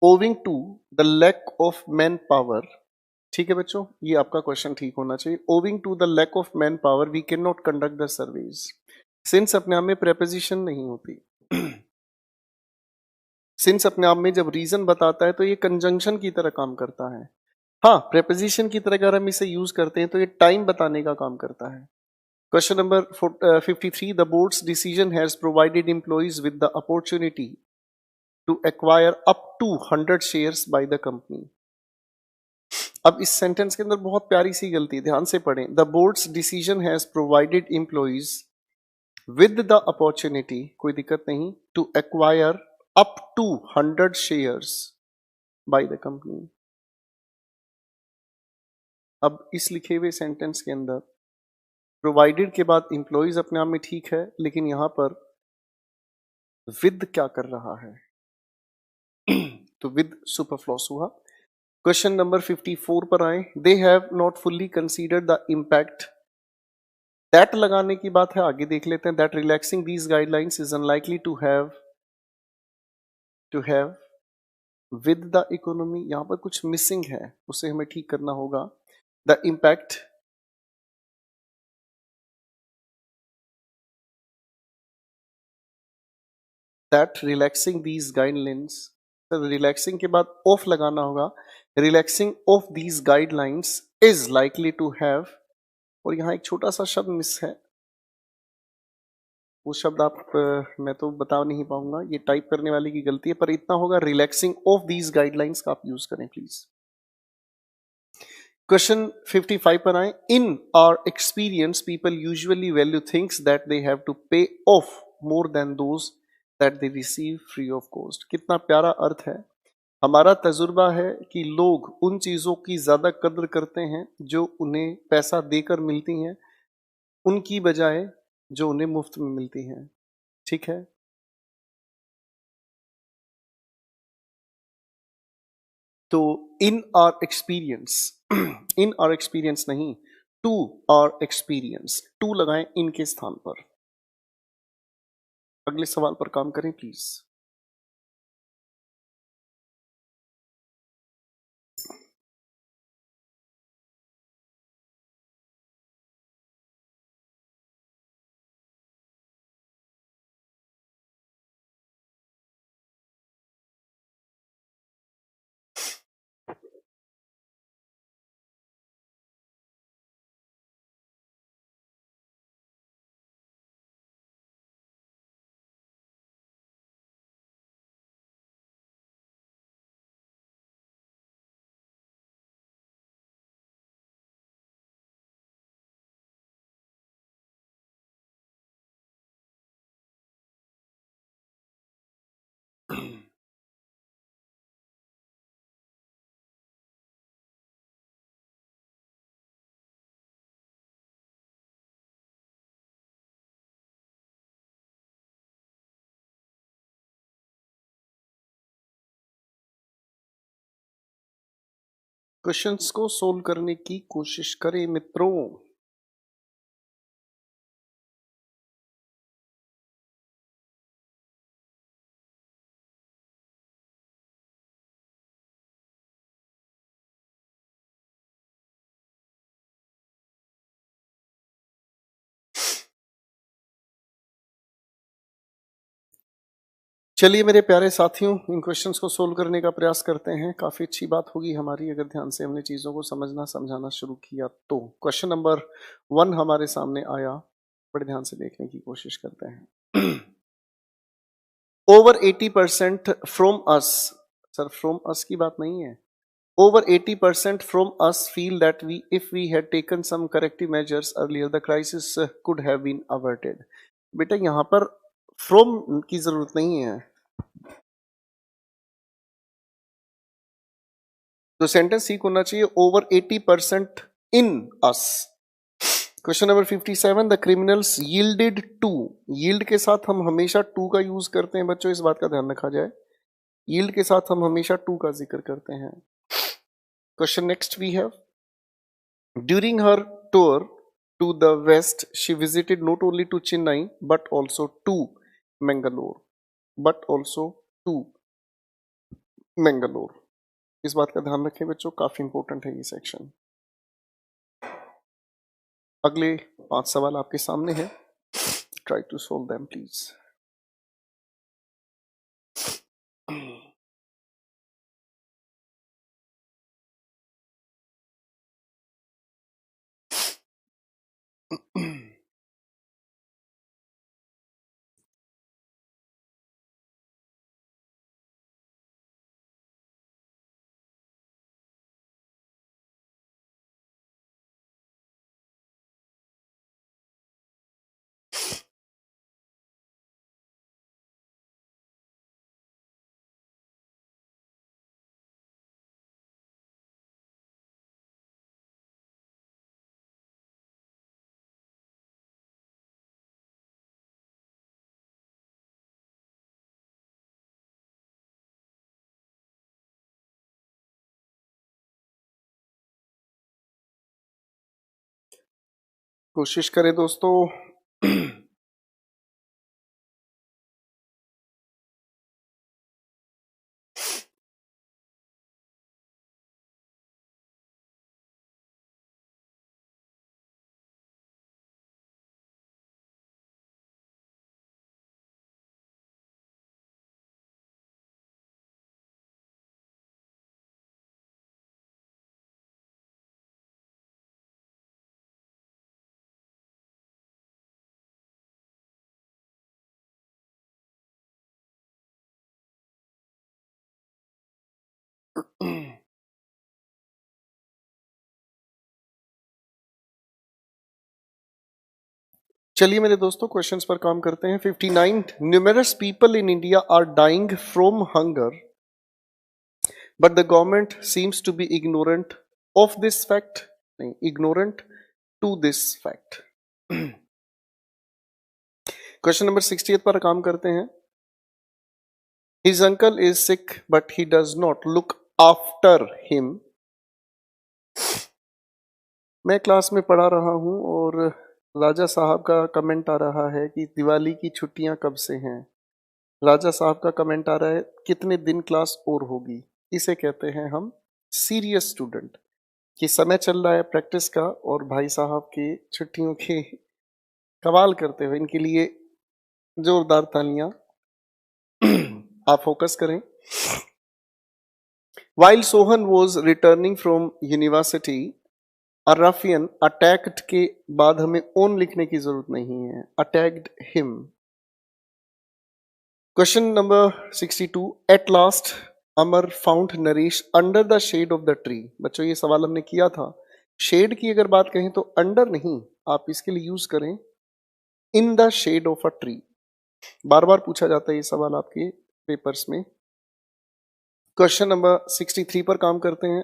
owing to the lack of manpower. ठीक है बच्चों, ये आपका क्वेश्चन ठीक होना चाहिए। Owing to the lack of manpower we can not conduct the surveys. Since अपने आप में प्रेपोजिशन नहीं होती। सिंस अपने आप में जब रीजन बताता है तो ये कंजंक्शन की तरह काम करता है। हाँ, प्रेपोजिशन की तरह अगर हम इसे यूज करते हैं तो ये टाइम बताने का काम करता है। Question number 53, the board's decision has provided employees with the opportunity to acquire up to 100 shares by the company. अब इस सेंटेंस के अंदर बहुत प्यारी सी गलती, ध्यान से पढ़ें। The board's decision has provided employees with the opportunity, कोई दिक्कत नहीं, to acquire up to 100 shares by the company. अब इस लिखे हुए सेंटेंस के अंदर प्रोवाइडेड के बाद इंप्लॉइज अपने आप में ठीक है, लेकिन यहां पर विद क्या कर रहा है? तो विद सुपरफ्लूस हुआ। क्वेश्चन नंबर 54 पर आए, they have not fully considered the impact, that लगाने की बात है, आगे देख लेते हैं। That relaxing these guidelines is unlikely to have with the economy. यहां पर कुछ मिसिंग है, उसे हमें ठीक करना होगा। The impact that relaxing these guidelines, relaxing के बाद ऑफ लगाना होगा। Relaxing of these guidelines is likely to have, और यहां एक छोटा सा शब्द मिस है, वो शब्द आप मैं तो बता नहीं पाऊंगा, ये टाइप करने वाले की गलती है, पर इतना होगा रिलैक्सिंग ऑफ दीज गाइडलाइंस का आप यूज करें प्लीज। क्वेश्चन 55 पर आए, in our experience people usually value things that they have to pay of more than those that they receive free of cost. कितना प्यारा अर्थ है। हमारा तजुर्बा है कि लोग उन चीजों की ज्यादा कद्र करते हैं जो उन्हें पैसा देकर मिलती हैं, उनकी बजाय जो उन्हें मुफ्त में मिलती हैं। ठीक है, तो इन are experience, in are experience नहीं, टू आर एक्सपीरियंस, टू लगाएं इनके स्थान पर। अगले सवाल पर काम करें प्लीज। क्वेश्चंस को सोल्व करने की कोशिश करें मित्रों। चलिए मेरे प्यारे साथियों, इन क्वेश्चंस को सोल्व करने का प्रयास करते हैं। काफी अच्छी बात होगी हमारी अगर ध्यान से हमने चीजों को समझना समझाना शुरू किया तो। क्वेश्चन नंबर 1 हमारे सामने आया, बड़े ध्यान से देखने की कोशिश करते हैं। Over 80% from us, sir from us की बात नहीं है, over 80% from us feel that if we had taken some corrective measures earlier the crisis could have been averted। बेटा यहां पर from की जरूरत नहीं है, तो सेंटेंस ठीक होना चाहिए over 80% in us। Question number 57, the criminals yielded to, yield के साथ हम हमेशा to का यूज करते हैं बच्चों, इस बात का ध्यान रखा जाए। yield के साथ हम हमेशा to का जिक्र करते हैं। Question next we have, during her tour to the west she visited not only to Chennai but also to Mangalore, but also to Mangalore। इस बात का ध्यान रखें बच्चों, काफी इंपॉर्टेंट है ये सेक्शन। अगले 5 सवाल आपके सामने हैं, try to solve them please. कोशिश करें दोस्तों। चलिए मेरे दोस्तों क्वेश्चंस पर काम करते हैं। 59, numerous people in India are dying from hunger but the government seems to be ignorant of this fact, नहीं ignorant to this fact. Question number 68 पर काम करते हैं। His uncle is sick but he does not look after him. मैं class में पढ़ा रहा हूं और राजा साहब का कमेंट आ रहा है कि दिवाली की छुट्टियां कब से हैं। राजा साहब का कमेंट आ रहा है कितने दिन क्लास और होगी। इसे कहते हैं हम सीरियस स्टूडेंट, कि समय चल रहा है प्रैक्टिस का और भाई साहब के छुट्टियों के कमाल करते हुए इनके लिए जोरदार तालियां। आप फोकस करें। While Sohan was returning from university, a ruffian attacked के बाद हमें on लिखने की जरूरत नहीं है, attacked him। Question number 62, at last Amar found Naresh under the shade of the tree. बच्चों ये सवाल हमने किया था, शेड की अगर बात कहें तो अंडर नहीं, आप इसके लिए यूज करें in the shade of a tree. बार बार पूछा जाता है ये सवाल आपके पेपर्स में। क्वेश्चन नंबर 63 पर काम करते हैं।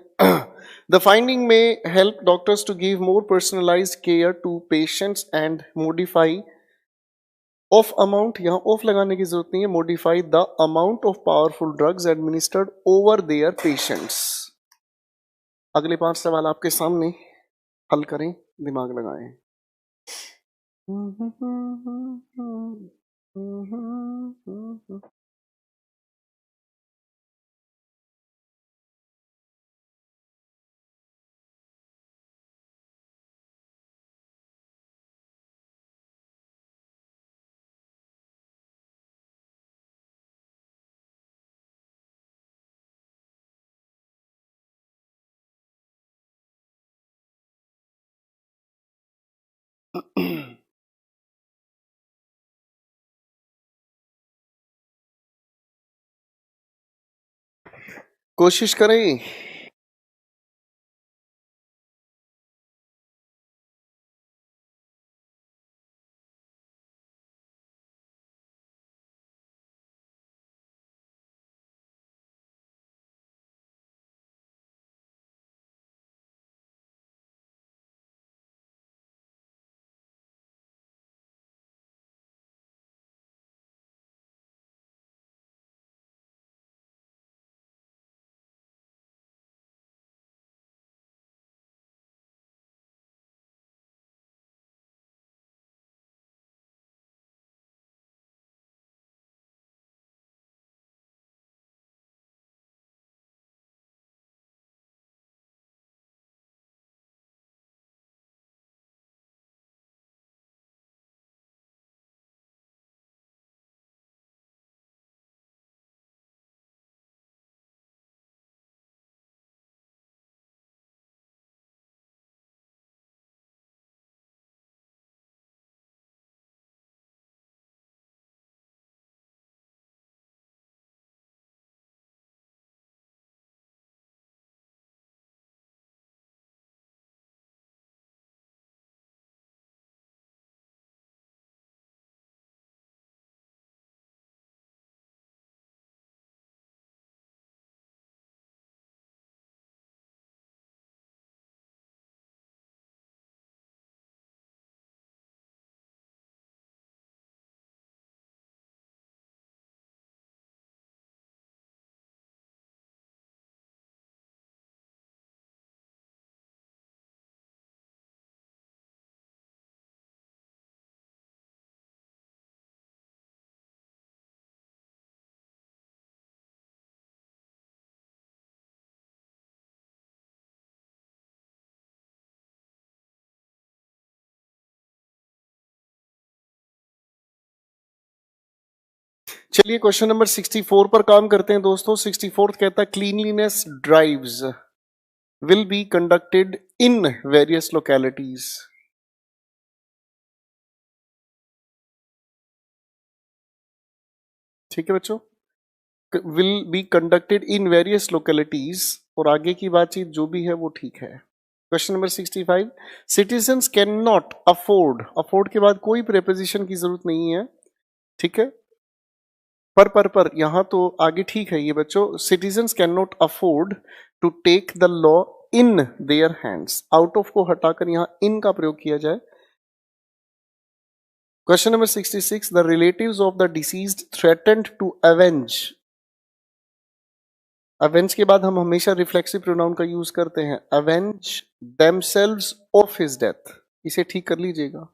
The finding may help doctors to give more personalised care to patients and modify of amount, यहां ऑफ लगाने की जरूरत नहीं है, modify the amount of powerful drugs administered over their patients. अगले 5 सवाल आपके सामने, हल करें, दिमाग लगाएं। कोशिश करें। चलिए क्वेश्चन नंबर 64 पर काम करते हैं दोस्तों। 64 कहता है cleanliness drives will be conducted in various localities. ठीक है बच्चों, will be conducted in various localities, और आगे की बातचीत जो भी है वो ठीक है। Question number 65, citizens can not afford, afford के बाद कोई प्रेपोजिशन की जरूरत नहीं है, ठीक है। पर यहां तो आगे ठीक है ये बच्चों, citizens can not afford to take the law in their hands, out of को हटाकर यहां इन का प्रयोग किया जाए। Question number 66, the relatives of the deceased threatened to avenge, avenge के बाद हम हमेशा रिफ्लेक्सिव प्रोनाउन का यूज करते हैं, avenge themselves of his death, इसे ठीक कर लीजिएगा।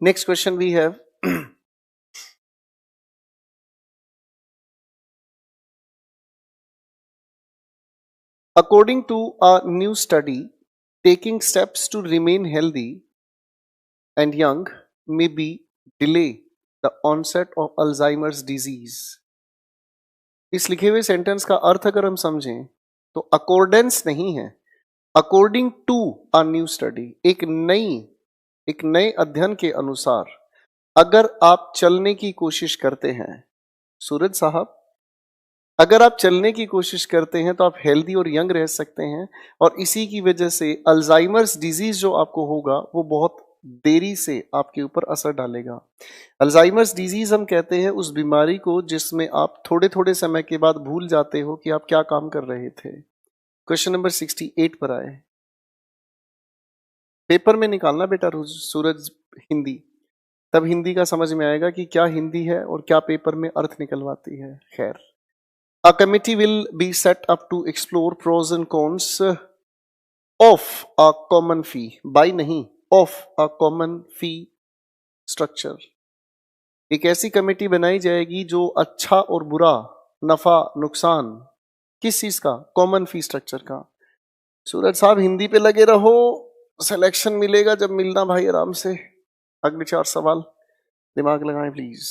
Next question we have, according to a new study, taking steps to remain healthy and young may be delay the onset of Alzheimer's disease। इस लिखे हुए सेंटेंस का अर्थ अगर हम समझें तो अकॉर्डेंस नहीं है, according to a new study, एक नए अध्ययन के अनुसार अगर आप चलने की कोशिश करते हैं, सूरज साहब अगर आप चलने की कोशिश करते हैं तो आप हेल्दी और यंग रह सकते हैं, और इसी की वजह से अल्जाइमर्स डिजीज जो आपको होगा वो बहुत देरी से आपके ऊपर असर डालेगा। अल्जाइमर्स डिजीज हम कहते हैं उस बीमारी को जिसमें आप थोड़े थोड़े समय के बाद भूल जाते हो कि आप क्या काम कर रहे थे। क्वेश्चन नंबर 68 पर आए, पेपर में निकालना बेटा सूरज, हिंदी। तब हिंदी का समझ में आएगा कि क्या हिंदी है और क्या पेपर में अर्थ निकलवाती है। खैर, a committee will be set up to explore pros and cons of a common fee, by नहीं, of a common fee structure. एक ऐसी कमेटी बनाई जाएगी जो अच्छा और बुरा, नफा नुकसान, किस चीज का, कॉमन फी स्ट्रक्चर का। सूरज साहब हिंदी पे लगे रहो, सिलेक्शन मिलेगा जब मिलना भाई आराम से। अगले 4 सवाल दिमाग लगाएं प्लीज।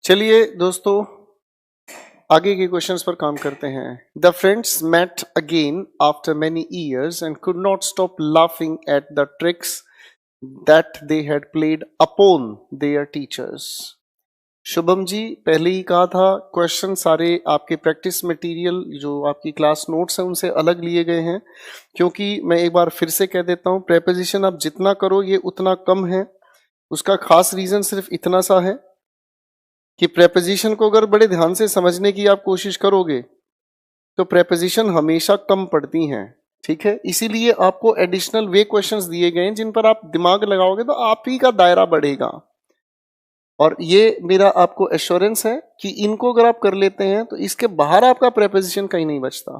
चलिए दोस्तों, आगे के क्वेश्चंस पर काम करते हैं। The friends met again after many years and could not stop laughing at the tricks that they had played upon their teachers. Shubham ji, पहले ही कहा था क्वेश्चन सारे आपके प्रैक्टिस मटेरियल जो आपकी क्लास नोट्स हैं उनसे अलग लिए गए हैं, क्योंकि मैं एक बार फिर से कह देता हूं, प्रेपोजिशन आप जितना करो ये उतना कम है। उसका खास रीजन सिर्फ इतना सा है कि प्रेपोजिशन को अगर बड़े ध्यान से समझने की आप कोशिश करोगे तो प्रेपोजिशन हमेशा कम पड़ती हैं। ठीक है, इसीलिए आपको एडिशनल वे क्वेश्चंस दिए गए हैं जिन पर आप दिमाग लगाओगे तो आप ही का दायरा बढ़ेगा। और ये मेरा आपको एश्योरेंस है कि इनको अगर आप कर लेते हैं तो इसके बाहर आपका प्रेपोजिशन कहीं नहीं बचता।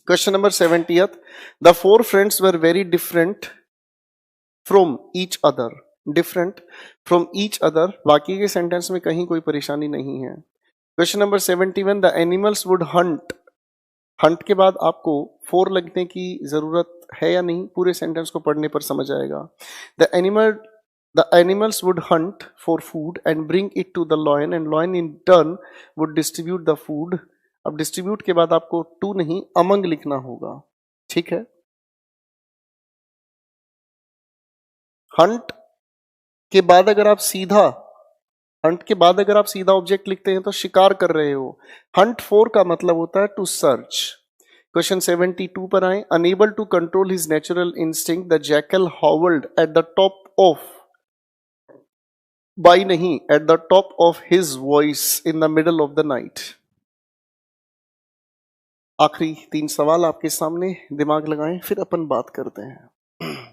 Question number 70th, the four friends were very different from each other. Different from each other, बाकी के सेंटेंस में कहीं कोई परेशानी नहीं है। Question number 71, the animals would Hunt. Hunt के बाद आपको फोर लगने की जरूरत है या नहीं, पूरे सेंटेंस को पढ़ने पर समझ आएगा। The animals would hunt for food and bring it to the lion and lion in turn would distribute the food. अब डिस्ट्रीब्यूट के बाद आपको टू नहीं अमंग लिखना होगा। ठीक है, हंट के बाद अगर आप सीधा हंट के बाद अगर आप सीधा ऑब्जेक्ट लिखते हैं तो शिकार कर रहे हो। हंट फॉर का मतलब होता है टू सर्च। क्वेश्चन 72 पर आए। Unable to control his natural instinct the jackal howled at the top of, by नहीं, at the top of his voice in the middle of the night. आखिरी 3 सवाल आपके सामने, दिमाग लगाएं फिर अपन बात करते हैं।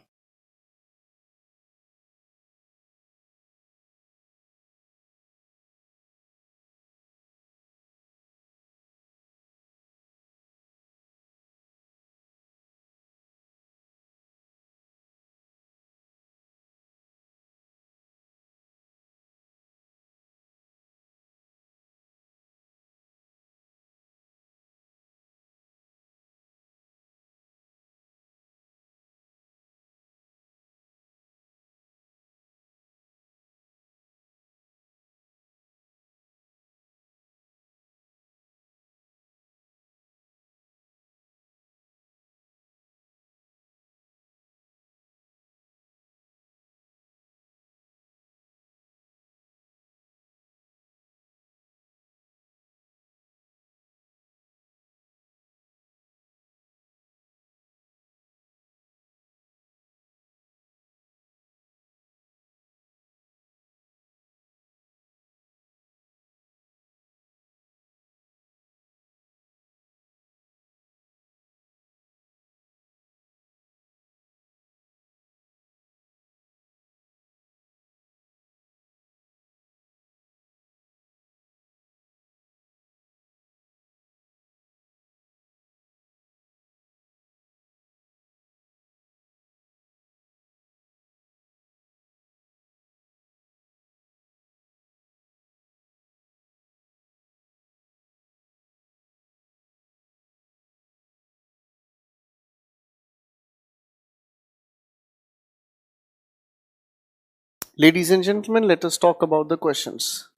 Ladies and gentlemen, let us talk about the questions.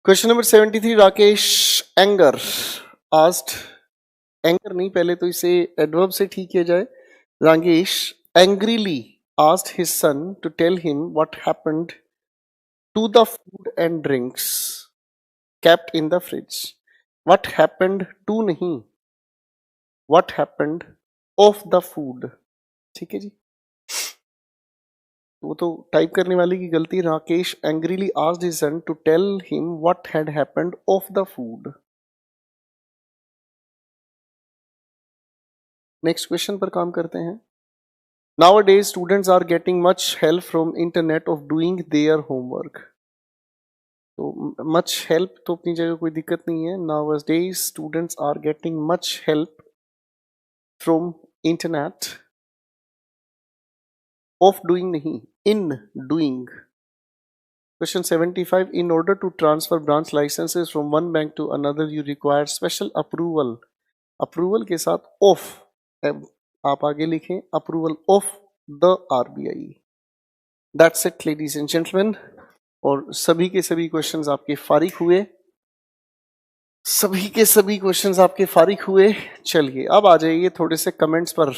Question number 73, Rakesh Anger asked, anger नहीं, पहले तो इसे एडवर्ब से ठीक किया जाए. Rakesh angrily asked his son to tell him what happened to the food and drinks kept in the fridge. What happened to नहीं, what happened of the food. ठीक है जी, वो तो टाइप करने वाले की गलती. Rakesh angrily asked his son to tell him what had happened of the food. Next question पर काम करते हैं. Nowadays students are getting much help from internet of doing their homework. तो much help तो अपनी जगह कोई दिक्कत नहीं है. Nowadays students are getting much help from internet of doing नहीं, in doing. Question 75, in order to transfer branch licenses from one bank to another you require special approval. Approval के साथ of आप आगे लिखें, approval of the RBI. That's it ladies and gentlemen. और सभी के सभी क्वेश्चंस आपके फारिग हुए, सभी के सभी क्वेश्चंस आपके फारिग हुए. चलिए अब आ जाइए थोड़े से कमेंट्स पर.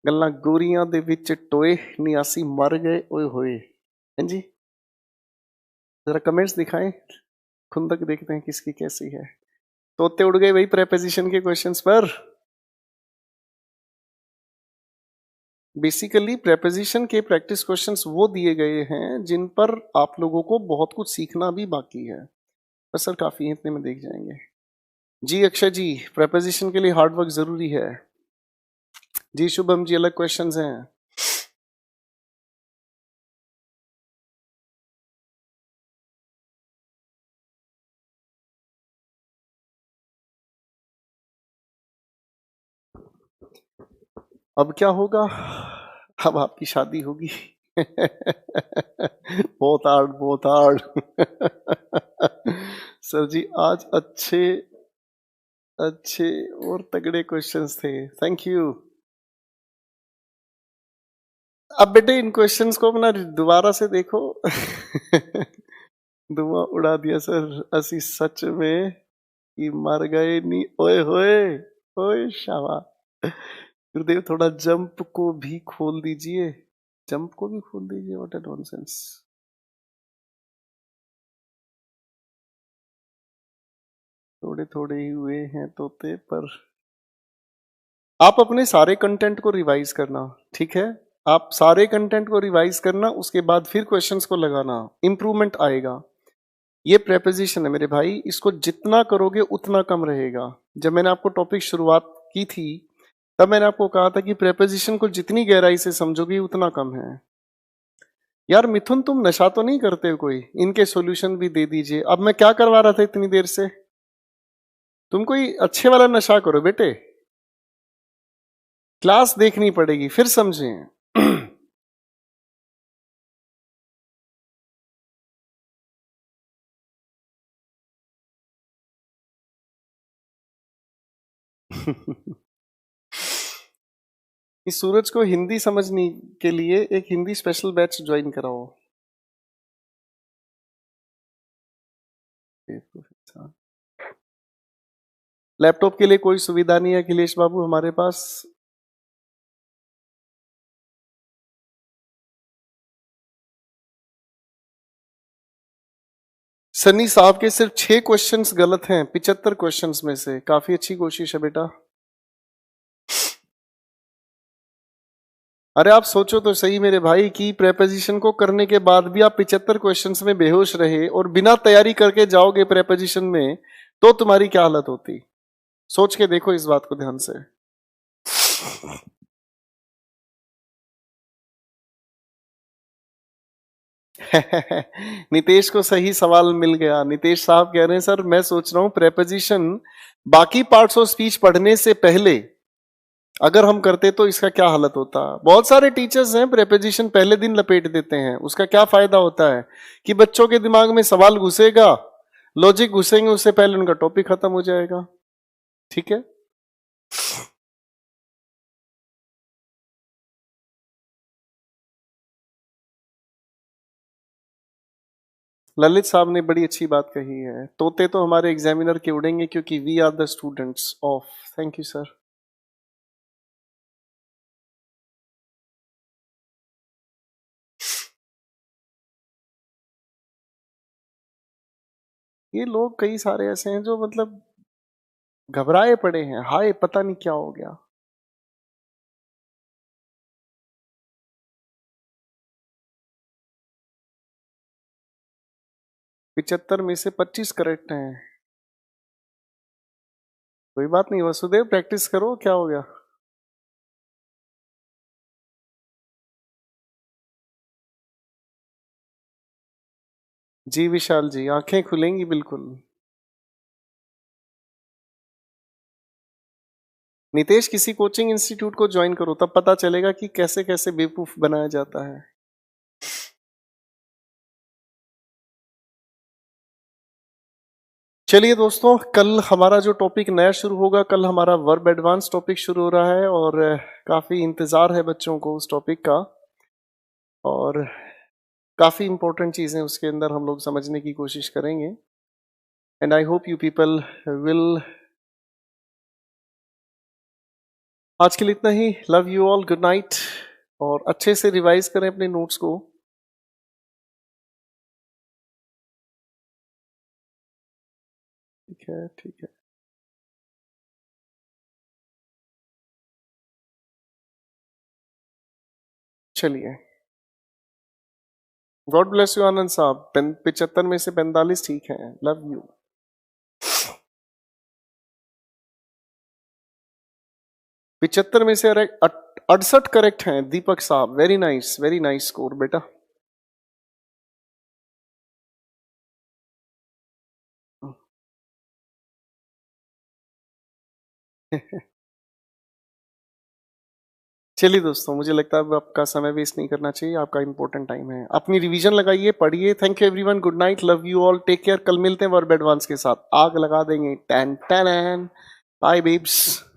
गल्ला गोरियां दे विच टोए नियासी मर गए ओए होए. हैं जी, जरा कमेंट्स दिखाएं, खुंदक देखते हैं किसकी कैसी है. तोते उड़ गए भाई प्रेपोजिशन के क्वेश्चंस पर. बेसिकली प्रेपोजिशन के प्रैक्टिस क्वेश्चंस वो दिए गए हैं जिन पर आप लोगों को बहुत कुछ सीखना भी बाकी है. बस सर काफी है, इतने में देख जाएंगे. जी अक्षय जी, प्रेपोजिशन के लिए हार्ड वर्क जरूरी है. जी शुभम जी, अलग क्वेश्चंस हैं. अब क्या होगा, अब आपकी शादी होगी. बहुत हार्ड, बहुत हार्ड. सर जी आज अच्छे अच्छे और तगड़े क्वेश्चंस थे, थैंक यू. अब बेटे इन क्वेश्चंस को अपना दोबारा से देखो. धुआं उड़ा दिया सर, असी सच में कि मर गए नी ओए होए. ओए शाबा. गुरुदेव थोड़ा जंप को भी खोल दीजिए, जंप को भी खोल दीजिए. What a nonsense. थोड़े थोड़े ही हुए हैं तोते पर. आप अपने सारे कंटेंट को रिवाइज करना, ठीक है. आप सारे कंटेंट को रिवाइज करना, उसके बाद फिर क्वेश्चंस को लगाना, इंप्रूवमेंट आएगा. ये प्रेपोजिशन है मेरे भाई, इसको जितना करोगे उतना कम रहेगा. जब मैंने आपको टॉपिक शुरुआत की थी तब मैंने आपको कहा था कि प्रेपोजिशन को जितनी गहराई से समझोगे उतना कम है. यार मिथुन तुम नशा तो नहीं करते हो कोई, इनके सॉल्यूशन भी दे दीजिए. अब मैं क्या करवा रहा था इतनी देर से, तुम कोई अच्छे वाला नशा करो बेटे. क्लास देखनी पड़ेगी फिर समझें. इस सूरज को हिंदी समझने के लिए एक हिंदी स्पेशल बैच ज्वाइन कराओ. लैपटॉप के लिए कोई सुविधा नहीं है अखिलेश बाबू हमारे पास. सनी साहब के सिर्फ 6 क्वेश्चंस गलत हैं 75 क्वेश्चंस में से. काफी अच्छी कोशिश है बेटा. अरे आप सोचो तो सही मेरे भाई कि प्रेपोजिशन को करने के बाद भी आप 75 क्वेश्चंस में बेहोश रहे और बिना तैयारी करके जाओगे प्रेपोजिशन में, तो तुम्हारी क्या हालत होती. सोच के देखो इस बात को ध्यान से. नितेश को सही सवाल मिल गया. नितेश साहब कह रहे हैं सर मैं सोच रहा हूं प्रेपोजिशन बाकी पार्ट्स ऑफ स्पीच पढ़ने से पहले अगर हम करते तो इसका क्या हालत होता. बहुत सारे टीचर्स हैं प्रेपोजिशन पहले दिन लपेट देते हैं. उसका क्या फायदा होता है कि बच्चों के दिमाग में सवाल घुसेगा, लॉजिक घुसेंगे उससे पहले उनका टॉपिक खत्म हो जाएगा, ठीक है। ललित साहब ने बड़ी अच्छी बात कही है, तोते तो हमारे एग्जामिनर के उड़ेंगे क्योंकि we are the students of. Thank you sir. ये लोग कई सारे ऐसे हैं जो मतलब घबराए पड़े हैं, हाय पता नहीं क्या हो गया। पिचहत्तर में से 25 करेक्ट हैं। कोई बात नहीं वसुदेव, प्रैक्टिस करो, क्या हो गया। जी विशाल जी, आंखें खुलेंगी बिल्कुल। नितेश, किसी कोचिंग इंस्टीट्यूट को ज्वाइन करो, तब पता चलेगा कि कैसे कैसे बेवकूफ बनाया जाता है। चलिए दोस्तों, कल हमारा जो टॉपिक नया शुरू होगा, कल हमारा वर्ब एडवांस टॉपिक शुरू हो रहा है और काफी इंतजार है बच्चों को उस टॉपिक का, और काफी इंपॉर्टेंट चीजें उसके अंदर हम लोग समझने की कोशिश करेंगे। And I hope you people will. आज के लिए इतना ही। Love you all, good night, और अच्छे से रिवाइज करें अपने नोट्स को। ठीक है, ठीक है। चलिए, गॉड ब्लेस यू आनंद साहब। 75 में से 45 ठीक है। Love you. 75 में से 68 करेक्ट हैं दीपक साहब। वेरी नाइस स्कोर बेटा। चलिए दोस्तों, मुझे लगता है अब आपका समय वेस्ट नहीं करना चाहिए, आपका इंपॉर्टेंट टाइम है। अपनी रिवीजन लगाइए, पढ़िए। Thank you everyone, good night, love you all, take care. कल मिलते हैं वर्ब एडवांस के साथ, आग लगा देंगे। Ten ten. Bye babes.